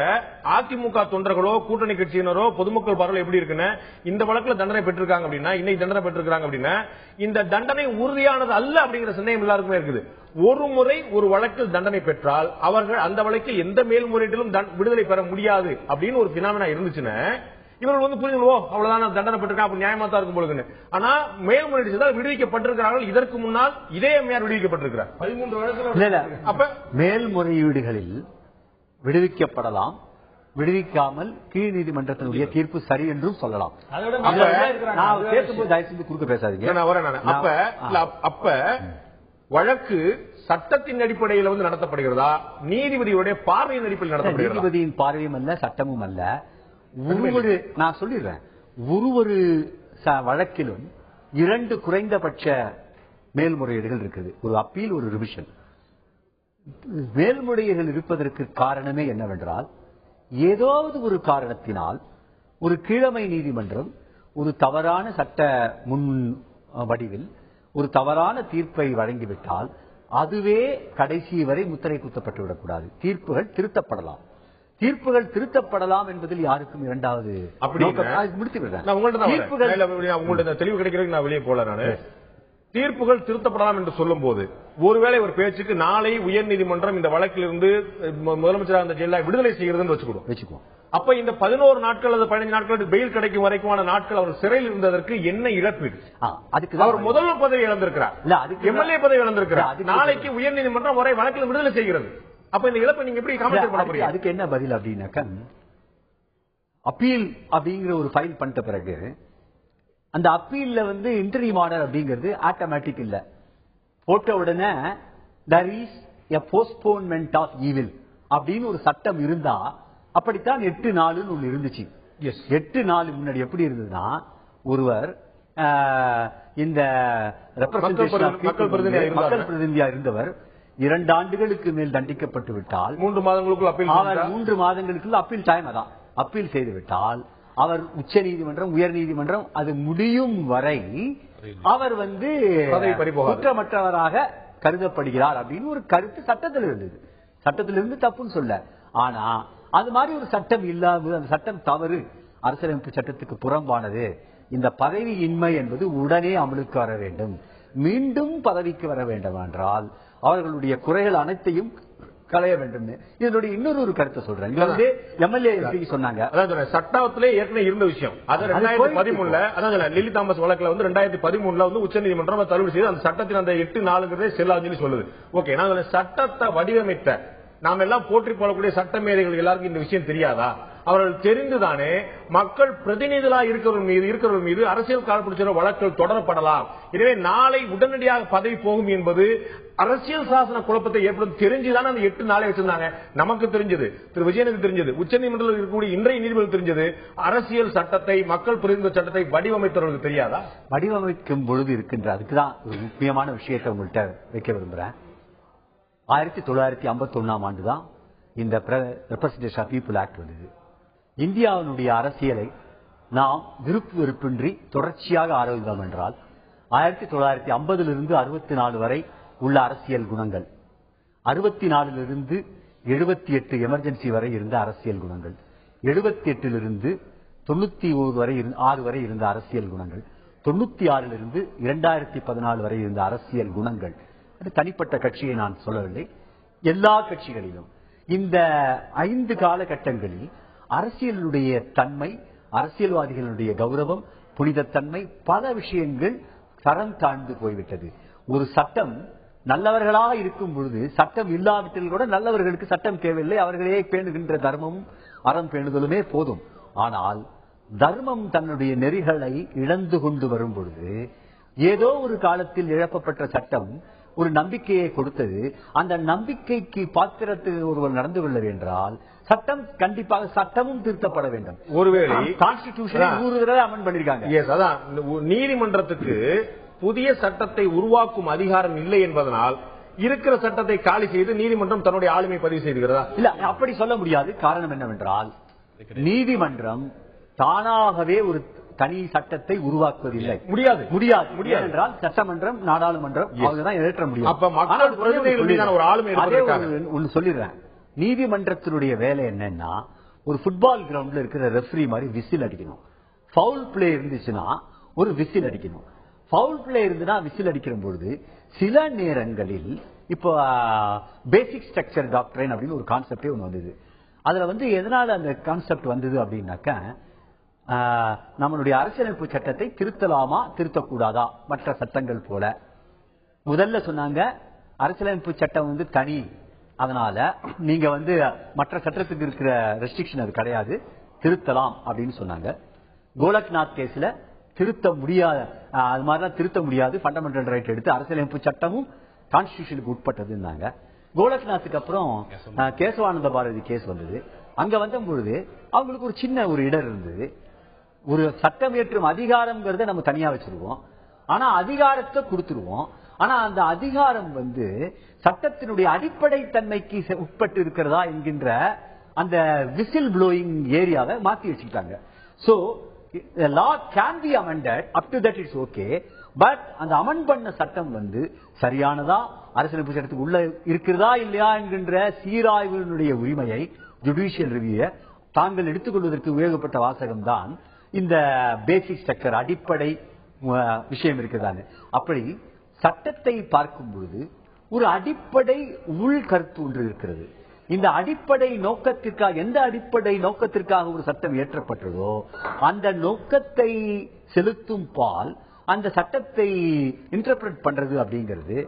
அதிமுக தொண்டர்களோ, கூட்டணி கட்சியினரோ, பொதுமக்கள் பார்வை எப்படி இருக்குன்னு, இந்த வழக்குல தண்டனை பெற்றிருக்காங்க அப்படின்னா, இன்னைக்கு தண்டனை பெற்றிருக்காங்க அப்படின்னா, இந்த தண்டனை உறுதியானது அல்ல அப்படிங்கிற சந்தேகம் எல்லாருக்குமே இருக்குது. ஒரு முறை ஒரு வழக்கில் தண்டனை பெற்றால் அவர்கள் அந்த வழக்கில் எந்த மேல்முறையீட்டிலும் விடுதலை பெற முடியாது அப்படின்னு ஒரு பினாமினா இருந்துச்சுன்னா, இவர்கள் புரிஞ்சுக்குவோம், அவ்வளவுதான் தண்டனை பெற்றிருக்காங்க, அப்ப நியாயமா தான் இருக்கும் பொழுது. ஆனா மேல்முறையீடு செய்தால் விடுவிக்கப்பட்டிருக்கிறார்கள். இதற்கு முன்னால் இதே எம்ஆர் விடுவிக்கப்பட்டிருக்கிறார் 13 வழக்குகள். அப்ப மேல்முறையீடுகளில் விடுவிக்கப்படலாம், விடுவிக்காமல் கீழ் நீதிமன்றத்தினுடைய தீர்ப்பு சரி என்றும் சொல்லலாம். குறுக்க பேசாதீங்க. அப்ப வழக்கு சட்டத்தின் அடிப்படையில் நடத்தப்படுகிறதா, நீதிபதியுடைய பார்வையின் அடிப்படையில் நடத்தப்படுகிறதா? நீதிபதியின் பார்வையும் அல்ல, சட்டமும் அல்ல. நான் சொல்லிடுறேன், ஒரு வழக்கிலும் 2 குறைந்தபட்ச மேல்முறையீடுகள் இருக்குது. ஒரு அப்பீல், ஒரு ரிவிஷன். மேல்முறையீடுகள் இருப்பதற்கு காரணமே என்னவென்றால், ஏதாவது ஒரு காரணத்தினால் ஒரு கீழமை நீதிமன்றம் ஒரு தவறான சட்ட முன் வடிவில் ஒரு தவறான தீர்ப்பை வழங்கிவிட்டால் அதுவே கடைசி வரை முத்திரை குத்தப்பட்டு விடக்கூடாது. தீர்ப்புகள் திருத்தப்படலாம். தீர்ப்புகள் திருத்தப்படலாம் என்பதில் யாருக்கும் இரண்டாவது தெளிவு கிடைக்கிறது. நான் வெளியே போல நானு தீர்ப்புகள் திருத்தப்படலாம் என்று சொல்லும் போது, ஒருவேளை ஒரு பேச்சுக்கு நாளை உயர் நீதிமன்றம் இந்த வழக்கிலிருந்து முதலமைச்சராக இருந்த ஜெயலலிதா விடுதலை செய்கிறதுன்னு வச்சுக்குவோம். அப்ப இந்த 11 நாட்கள் அல்லது 15 நாட்கள் பெயில் கிடைக்கும் வரைக்குமான நாட்கள் அவர் சிறையில் இருந்ததற்கு என்ன இழப்பீடு? அதுக்கு அவர் முதல்வர் பதவி இழந்திருக்கிறார், எம்எல்ஏ பதவி இழந்திருக்கிறார். நாளைக்கு உயர் நீதிமன்றம் வரை வழக்கில் விடுதலை செய்கிறது. அப்ப இந்த இழப்பை நீங்க எப்படி காம்பன்சேட் பண்ண போறீங்க? அதுக்கு என்ன பதில் அப்படின்னாக்க, அப்பீல் அப்படிங்கிற ஒரு ஃபைல் பண்ணிட்ட பிறகு அந்த அப்பீல்ல இன்டரிம் ஆர்டர் அப்படிங்கிறது ஆட்டோமேட்டிக் இல்ல. போட்ட உடனே there is a postponement of evil அப்படின்னு ஒரு சட்டம் இருந்தா, அப்படித்தான் 8 நாளுன்னு ஒண்ணு இருந்துச்சு. 8 நாள் முன்னாடி எப்படி இருந்ததுன்னா, ஒருவர் இந்த மக்கள் பிரதிநிதியா இருந்தவர் 2 ஆண்டுகளுக்கு மேல் தண்டிக்கப்பட்டு விட்டால் 3 மாதங்களுக்குள் அப்பீல், அவர் 3 மாதங்களுக்குள்ள அப்பீல் டைம் அதான் அப்பீல் செய்து விட்டால், அவர் உச்ச நீதிமன்றம் உயர் நீதிமன்றம் அது முடியும் வரை அவர் குற்றமற்றவராக கருதப்படுகிறார் அப்படின்னு ஒரு கருத்து சட்டத்தில் இருந்தது. சட்டத்திலிருந்து தப்புன்னு சொல்ல, ஆனா அது மாதிரி ஒரு சட்டம் இல்லாமல் அந்த சட்டம் தவறு, அரசியலமைப்பு சட்டத்துக்கு புறம்பானது, இந்த பதவி இன்மை என்பது உடனே அமலுக்கு வர வேண்டும், மீண்டும் பதவிக்கு வர வேண்டும் என்றால் அவர்களுடைய குறைகள் அனைத்தையும் களைய வேண்டும். இதனுடைய இன்னொரு கருத்தை சொல்றேன். எம்எல்ஏ சொன்னாங்க, சட்டத்திலே ஏற்கனவே இருந்த விஷயம். அது 2013 அதான் லில்லி தாமஸ் வழக்குல 2013 உச்ச நீதிமன்றம் தள்ளுபடி செய்து அந்த சட்டத்தில் அந்த 8 நாளுங்கிறதே செல்லாதுன்னு சொல்லுது. ஓகே, நாங்க சட்டத்தை வடிவமைத்த நாம் எல்லாம் போற்றி போடக்கூடிய சட்ட மேதைகள் எல்லாருக்கும் இந்த விஷயம் தெரியாதா? அவர்கள் தெரிந்துதானே மக்கள் பிரதிநிதிகளா இருக்கிறவர்கள் மீது அரசியல் காழ்ப்புணர்ச்சி வழக்குகள் தொடரப்படலாம். எனவே நாளை உடனடியாக பதவி போகும் என்பது அரசியல் சாசன குழப்பத்தை ஏற்படும் தெரிஞ்சுதானே அந்த 8 நாளை வச்சிருந்தாங்க. நமக்கு தெரிஞ்சது, திரு விஜயனுக்கு தெரிஞ்சது, உச்ச நீதிமன்றத்தில் இருக்கக்கூடிய இன்றைய நீதிபதி தெரிஞ்சது, அரசியல் சட்டத்தை மக்கள் பிரதிநிதி சட்டத்தை வடிவமைத்தவர்களுக்கு தெரியாதா? வடிவமைக்கும் பொழுது இருக்கின்ற அதுக்குதான் ஒரு முக்கியமான விஷயத்தை உங்கள்கிட்ட வைக்க விரும்புறேன். 1951 ஆண்டுதான் இந்த ரெப்ரசன்டேஷன் ஆஃப் பீப்புள் ஆக்ட் வந்தது. இந்தியாவினுடைய அரசியலை நாம் விருப்பு வெறுப்பின்றி தொடர்ச்சியாக ஆரோக்கியம் என்றால் 1950 64 வரை உள்ள அரசியல் குணங்கள், 64 78 எமர்ஜென்சி வரை இருந்த அரசியல் குணங்கள், 78 91 வரை இருந்த அரசியல் குணங்கள், 96 2014 வரை இருந்த அரசியல் குணங்கள். அது தனிப்பட்ட கட்சியை நான் சொல்லவில்லை, எல்லா கட்சிகளிலும் இந்த 5 காலகட்டங்களில் அரசியலுடைய தன்மை, அரசியல்வாதிகளுடைய கௌரவம், புனிதத்தன்மை, பல விஷயங்கள் தரம் தாழ்ந்து போய்விட்டது. ஒரு சட்டம் நல்லவர்களாக இருக்கும் பொழுது சட்டம் இல்லாவிட்டில் கூட நல்லவர்களுக்கு சட்டம் தேவையில்லை, அவர்களே பேணுகின்ற தர்மமும் அறம் பேணுதலுமே போதும். ஆனால் தர்மம் தன்னுடைய நெறிகளை இழந்து கொண்டு வரும் பொழுது ஏதோ ஒரு காலத்தில் இழப்பப்பட்ட சட்டம் ஒரு நம்பிக்கையை கொடுத்தது, அந்த நம்பிக்கைக்கு பாத்திரத்தில் ஒருவர் நடந்து கொள்ள என்றால் சட்டம் கண்டிப்பாக சட்டமும் திருத்தப்பட வேண்டும். ஒருவேளை கான்ஸ்டிடியூஷனை 100 தடவை அமெண்ட் பண்ணிருக்காங்க. நீதிமன்றத்துக்கு புதிய சட்டத்தை உருவாக்கும் அதிகாரம் இல்லை என்பதனால் இருக்கிற சட்டத்தை காலி செய்து நீதிமன்றம் தன்னுடைய ஆளுமை பதிவு செய்துகிறதா? இல்ல, அப்படி சொல்ல முடியாது. காரணம் என்னவென்றால் நீதிமன்றம் தானாகவே ஒரு தனி சட்டத்தை உருவாக்குவதில்லை. முடியாது என்றால் சட்டமன்றம், நாடாளுமன்றம் அவங்கதான் ஏற்ற முடியும். ஒன்னு சொல்லிடுறேன், நீதிமன்றத்தினுடைய வேலை என்னன்னா, ஒரு ஃபுட்பால் கிரவுண்ட்ல இருக்கிற ரெஃப்ரி மாதிரி விசில் அடிக்கணும். ஃபவுல் பிளே இருந்துச்சுன்னா ஒரு விசில் அடிக்கணும். ஃபவுல் பிளே இருந்துன்னா விசில் அடிக்கிற பொழுது சில நேரங்களில் இப்போ பேசிக் ஸ்ட்ரக்சர் டாக்டரின் அப்படின்னு ஒரு கான்செப்டே ஒன்று வந்தது. அதுல எதனால அந்த கான்செப்ட் வந்தது அப்படின்னாக்க, நம்மளுடைய அரசியலமைப்பு சட்டத்தை திருத்தலாமா திருத்தக்கூடாதா மற்ற சட்டங்கள் போல. முதல்ல சொன்னாங்க அரசியலமைப்பு சட்டம் தனி, அதனால நீங்க மற்ற சட்டத்துக்கு இருக்கிற ரெஸ்ட்ரிக்ஷன் அது கிடையாது, திருத்தலாம் அப்படின்னு சொன்னாங்க. கோலக்நாத் கேஸ்ல திருத்த முடியாது, அது மாதிரிலாம் திருத்த முடியாது, ஃபண்டமெண்டல் ரைட் எடுத்து அரசியலமைப்பு சட்டமும் கான்ஸ்டிடியூஷனுக்கு உட்பட்டதுன்னாங்க. கோலக்நாத்துக்கு அப்புறம் கேசவானந்த பாரதி கேஸ் வந்தது. அங்க வந்த பொழுது அவங்களுக்கு ஒரு சின்ன ஒரு இடர் இருந்தது. ஒரு சட்டம் இயற்றும் அதிகாரம்ங்கிறத நம்ம தனியா வச்சிருவோம், ஆனா அதிகாரத்தை கொடுத்துருவோம். ஆனா அந்த அதிகாரம் சட்டத்தினுடைய அடிப்படை தன்மைக்கு உட்பட்டு இருக்கிறதா என்கின்ற அந்த விசில் ப்ளோயிங் ஏரியாவை மாத்தி வச்சுக்கிட்டாங்க. So the law can be amended, up to that it's okay, but அந்த அமெண்ட் பண்ண சட்டம் சரியானதா, அரசியலமைப்பு சட்டத்துக்கு உள்ள இருக்கிறதா இல்லையா என்கின்ற சீராய்வினுடைய உரிமையை, ஜுடிஷியல் ரிவ்யூ தாங்கள் எடுத்துக்கொள்வதற்கு உபயோகப்பட்ட வாசகம் தான் இந்த பேசிக் ஸ்ட்ரக்சர், அடிப்படை விஷயம் இருக்குதானே. அப்படி சட்டத்தை பார்க்கும் பொழுது ஒரு அடிப்படை உள் கருத்து ஒன்று இருக்கிறது. இந்த அடிப்படை நோக்கத்திற்காக, எந்த அடிப்படை நோக்கத்திற்காக ஒரு சட்டம் இயற்றப்பட்டதோ அந்த நோக்கத்தை செலுத்தும் பால் அந்த சட்டத்தை இன்டர்பிரட் பண்றது அப்படிங்கிறது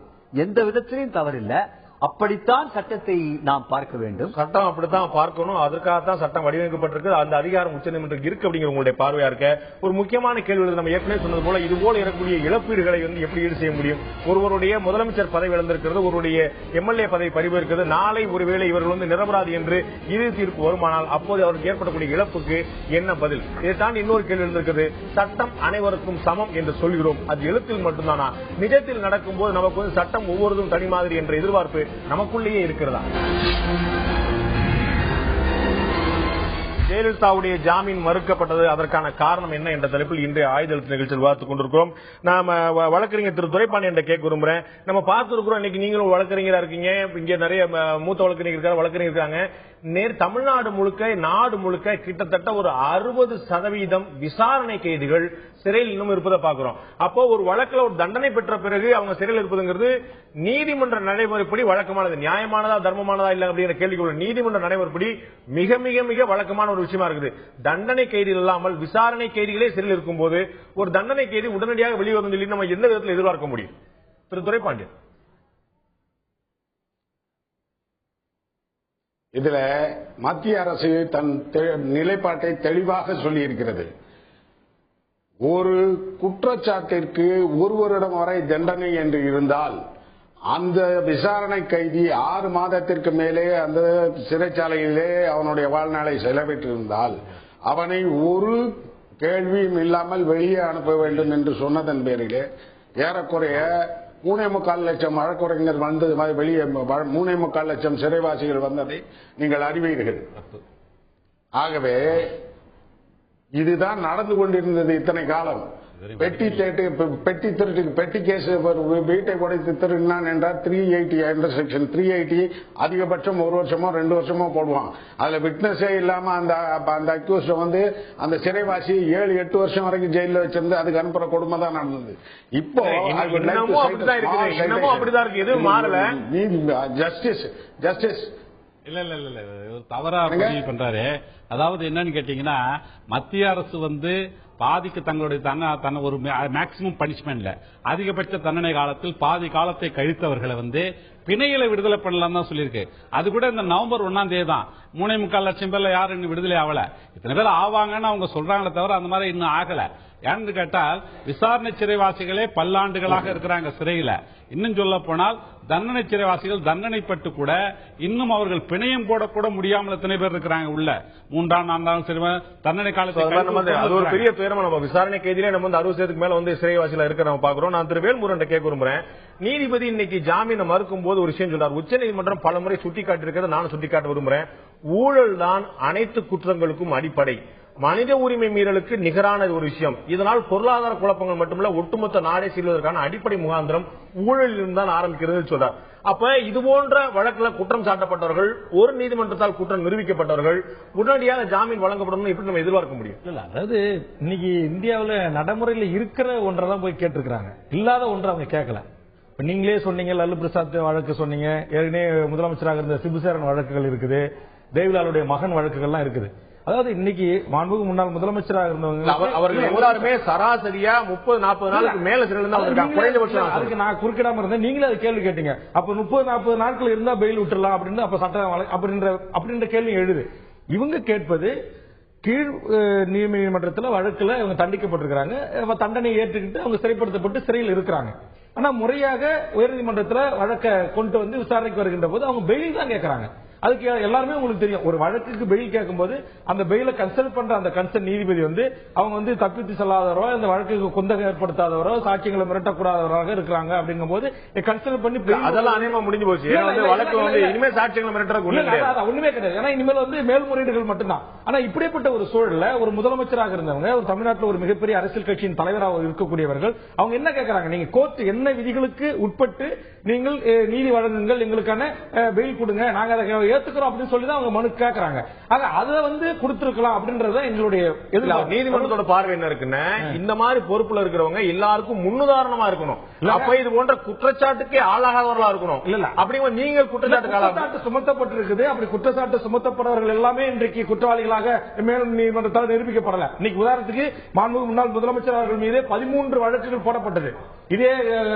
எந்த விதத்திலையும் தவறில்லை. அப்படித்தான் சட்டத்தை நாம் பார்க்க வேண்டும். சட்டம் அப்படித்தான் பார்க்கணும். அதற்காகத்தான் சட்டம் வடிவமைக்கப்பட்டிருக்கு. அந்த அதிகாரம் உச்சநீதிமன்றத்துக்கு இருக்கு அப்படிங்கிற உங்களுடைய பார்வையா இருக்க ஒரு முக்கியமான கேள்வி, நம்ம ஏற்கனவே சொன்னது போல இது போல இருக்கக்கூடிய இழப்பீடுகளை எப்படி ஈடு செய்ய முடியும்? ஒருவருடைய முதலமைச்சர் பதவி இழந்திருக்கிறது, ஒருவருடைய எம்எல்ஏ பதவி பறிவு இருக்கிறது. நாளை ஒருவேளை இவர்கள் நிரபராதி என்று இறுதி தீர்ப்பு வருமானால் அப்போது அவருக்கு ஏற்படக்கூடிய இழப்புக்கு என்ன பதில்? இதைத்தான் இன்னொரு கேள்வி இருந்திருக்கிறது. சட்டம் அனைவருக்கும் சமம் என்று சொல்கிறோம், அது எழுத்தில் மட்டும்தானா? நிஜத்தில் நடக்கும்போது நமக்கு சட்டம் ஒவ்வொருதும் தனி மாதிரி என்ற எதிர்பார்ப்பு நமக்குள்ளேயே இருக்கிறதா? ஜெயலலிதாவுடைய ஜாமீன் மறுக்கப்பட்டது, அதற்கான காரணம் என்ன என்ற தலைப்பில் இன்றைய ஆயுதெழுத்து நிகழ்ச்சியில் பார்த்துக் கொண்டிருக்கிறோம். நாம வழக்கறிஞர் திரு துரைப்பாண்டி என்ற கேட்க விரும்புறேன். நம்ம பார்த்திருக்கிறோம், இன்னைக்கு நீங்களும் வழக்கறிஞரா இருக்கீங்க, இங்க நிறைய மூத்த வழக்கறிஞர் வழக்கறிஞர் இருக்காங்க. தமிழ்நாடு முழுக்க, நாடு முழுக்க கிட்டத்தட்ட ஒரு 60% விசாரணை கைதிகள் சிறையில் இன்னும் இருப்பதை பார்க்கிறோம். அப்போ ஒரு வழக்கில் ஒரு தண்டனை பெற்ற பிறகு அவங்க சிறையில் இருப்பதுங்கிறது நீதிமன்ற நடைமுறைப்படி வழக்கமானது, நியாயமானதா தர்மமானதா இல்ல அப்படிங்கிற கேள்விக்குள்ள நீதிமன்ற நடைமுறைப்படி மிக மிக மிக வழக்கமான ஒரு விஷயமா இருக்குது. தண்டனை கைதிகள் இல்லாமல் விசாரணை கைதிகளே சிறையில் இருக்கும் போது ஒரு தண்டனை கைதி உடனடியாக வெளிவரும் சொல்லி நம்ம எந்த விதத்தில் எதிர்பார்க்க முடியும்? திரு துரைப்பாண்டியன், இதுல மத்திய அரசு தன் நிலைப்பாட்டை தெளிவாக சொல்லி இருக்கிறது. ஒரு குற்றச்சாட்டிற்கு 1 வருடம் வரை தண்டனை என்று இருந்தால் அந்த விசாரணை கைதி 6 மாதத்திற்கு மேலே அந்த சிறைச்சாலையிலே அவனுடைய வாழ்நாளை செலவிட்டிருந்தால் அவனை ஒரு கேள்வியும் இல்லாமல் வெளியே அனுப்ப வேண்டும் என்று சொன்னதன் பேரிலே ஏறக்குறைய 3.25 லட்சம் வழக்கறிஞர் வந்தது வெளியே 3.25 லட்சம் சிறைவாசிகள் வந்ததை நீங்கள் அறிவீர்கள். ஆகவே இதுதான் நடந்து கொண்டிருந்தது இத்தனை காலம். பெட்டி திருட்டுக்கு பெட்டி கேஸ் வீட்டை உடைத்து திருடினான் என்றால் 380 என்ற செக்ஷன் 380 அதிகபட்சம் 1 வருஷமோ 2 வருஷமோ போடுவான். அதுல விட்னஸே இல்லாம அந்த அக்யூஸ் அந்த சிறைவாசி 7-8 வருஷம் வரைக்கும் ஜெயில வச்சிருந்து அதுக்கு அனுப்புற கொடுமை தான் நடந்தது. இப்போ ஜஸ்டிஸ் இல்ல தவறா பதிவு பண்றாரு. அதாவது என்னன்னு கேட்டீங்கன்னா, மத்திய அரசு பாதிக்கு தங்களுடைய ஒரு மேக்சிமம் பனிஷ்மெண்ட்ல அதிகபட்ச தண்டனை காலத்தில் பாதி காலத்தை கழித்தவர்களை பிணையில விடுதலை பண்ணலாம் தான் சொல்லியிருக்கு. அது கூட இந்த நவம்பர் 1ஆம் தேதி தான் 3.25 லட்சம் பேர்ல யாரும் இன்னும் விடுதலை ஆகல. இத்தனை பேர் ஆவாங்கன்னு அவங்க சொல்றாங்களே தவிர அந்த மாதிரி இன்னும் ஆகல. ஏன்னு கேட்டால் விசாரணை சிறைவாசிகளே பல்லாண்டுகளாக இருக்கிறாங்க சிறையில. இன்னும் சொல்ல போனால் தண்டனை சிறைவாசிகள் தண்டனைப்பட்டு கூட இன்னும் அவர்கள் பிணையம் போடக்கூட முடியாமல் எத்தனை பேர் இருக்கிறாங்க உள்ள. 3ஆம் 4ஆம் சிறுவ தண்டனை காலத்தில் அது ஒரு பெரிய துயரமா நம்ம விசாரணை கைதிலே நம்ம 60% மேல சிறைவாசிகள் இருக்க நம்ம பாக்குறோம். நான் திரு வேல்முருகன் கேட்க விரும்புறேன். நீதிபதி இன்னைக்கு ஜாமீனை மறுக்கும் போது ஒரு விஷயம் சொல்றார். உச்சநீதிமன்றம் பலமுறை சுட்டிக்காட்டியிருக்கிறது, நானும் சுட்டிக்காட்ட விரும்புறேன். ஊழல் தான் அனைத்து குற்றங்களுக்கும் அடிப்படை, மனித உரிமை மீறலுக்கு நிகரான ஒரு விஷயம். இதனால் பொருளாதார குழப்பங்கள் மட்டுமல்ல ஒட்டுமொத்த நாடே செல்வதற்கான அடிப்படை முகாந்திரம் ஊழலில் தான் ஆரம்பிக்கிறது சொல்றார். அப்ப இது போன்ற வழக்கில் குற்றம் சாட்டப்பட்டவர்கள், ஒரு நீதிமன்றத்தால் குற்றம் நிரூபிக்கப்பட்டவர்கள் உடனடியாக ஜாமீன் வழங்கப்படும் எப்படி நம்ம எதிர்பார்க்க முடியும்? இல்ல, அதாவது இன்னைக்கு இந்தியாவில் நடைமுறையில் இருக்கிற ஒன்றதான் போய் கேட்டிருக்கிறாங்க, இல்லாத ஒன்று அவங்க கேட்கல. நீங்களே சொன்னீங்க, லல்லு பிரசாத் வழக்கு சொன்னீங்க, ஏற்கனவே முதலமைச்சராக இருந்த சிபுசேரன் வழக்குகள் இருக்குது, தேவிலாலுடைய மகன் வழக்குகள்லாம் இருக்குது. அதாவது இன்னைக்கு மாண்புமிகு முன்னாள் முதலமைச்சராக இருந்தவங்க அவர்கள் எல்லாருமே சராசரியா 30-40 நாளுக்கு மேல குறைந்தபட்சம். அதுக்கு நான் குறுக்கிடாம இருந்தேன், நீங்களே அது கேள்வி கேட்டீங்க. அப்ப 30-40 நாட்கள் இருந்தா பெயில் விட்டுறலாம் அப்படின்னு அப்ப சட்டம் அப்படின்ற கேள்வி எழுது. இவங்க கேட்பது கீழ் நீதிமன்றத்தில் வழக்குல இவங்க தண்டிக்கப்பட்டிருக்கிறாங்க, தண்டனை ஏற்றுக்கிட்டு அவங்க சிறைப்படுத்தப்பட்டு சிறையில் இருக்கிறாங்க. ஆனா முறையாக உயர்நீதிமன்றத்தில் வழக்கை கொண்டு விசாரணைக்கு வருகின்ற போது அவங்க பெயில் தான் கேட்கறாங்க. அதுக்கு எல்லாருமே உங்களுக்கு தெரியும், ஒரு வழக்குக்கு பெயில் கேட்கும்போது அந்த பெயில கன்சல்ட் பண்ற அந்த கன்சர்ன் நீதிபதி அவங்க தப்பித்து செல்லாதவரோ, இந்த வழக்குக்கு குந்தகம் ஏற்படுத்தாதவரோ, சாட்சியங்களை மிரட்டக்கூடாதவராக இருக்கிறாங்க. அப்படிங்கும் போது கன்சல்ட் பண்ணி அதெல்லாம் அநேகமா முடிஞ்சு போச்சு. இனிமேல் சாட்சியங்களை மிரட்ட ஒண்ணுமே கிடையாது. ஏன்னா இனிமேல் மேல்முறையீடுகள் மட்டும்தான். ஆனா இப்படிப்பட்ட ஒரு சூழல்ல ஒரு முதலமைச்சராக இருந்தவங்க, ஒரு தமிழ்நாட்டில் ஒரு மிகப்பெரிய அரசியல் கட்சியின் தலைவராக இருக்கக்கூடியவர்கள் அவங்க என்ன கேட்கறாங்க? நீங்க கோர்ட் என்ன விதிகளுக்கு உட்பட்டு நீங்கள் நீதி வழங்குங்கள், எங்களுக்கான பெயில் கொடுங்க, நாங்க அதை ஏத்துக்கிறோம் அப்படின்னு சொல்லி தான் அவங்க மனு கேட்கறாங்க. அதை கொடுத்திருக்கலாம் அப்படின்றத எங்களுடைய நீதிமன்றத்தோட பார்வை என்ன இருக்குன்னா, இந்த மாதிரி பொறுப்புல இருக்கிறவங்க எல்லாருக்கும் முன்னுதாரணமா இருக்கணும். அப்ப இது போன்ற குற்றச்சாட்டுக்கே ஆளாகாதவர்களா இருக்கணும். இல்ல அப்படிங்க நீங்கள் குற்றச்சாட்டு சுமத்தப்பட்டிருக்குது. அப்படி குற்றச்சாட்டு சுமத்தப்பட்டவர்கள் எல்லாமே இன்றைக்கு குற்றவாளிகளாக மேல் நீதிமன்றத்தால் நிரூபிக்கப்படல. இன்னைக்கு உதாரணத்துக்கு மாண்புமிகு முன்னாள் முதலமைச்சர் அவர்கள் மீது 13 வழக்குகள் போடப்பட்டது. இதே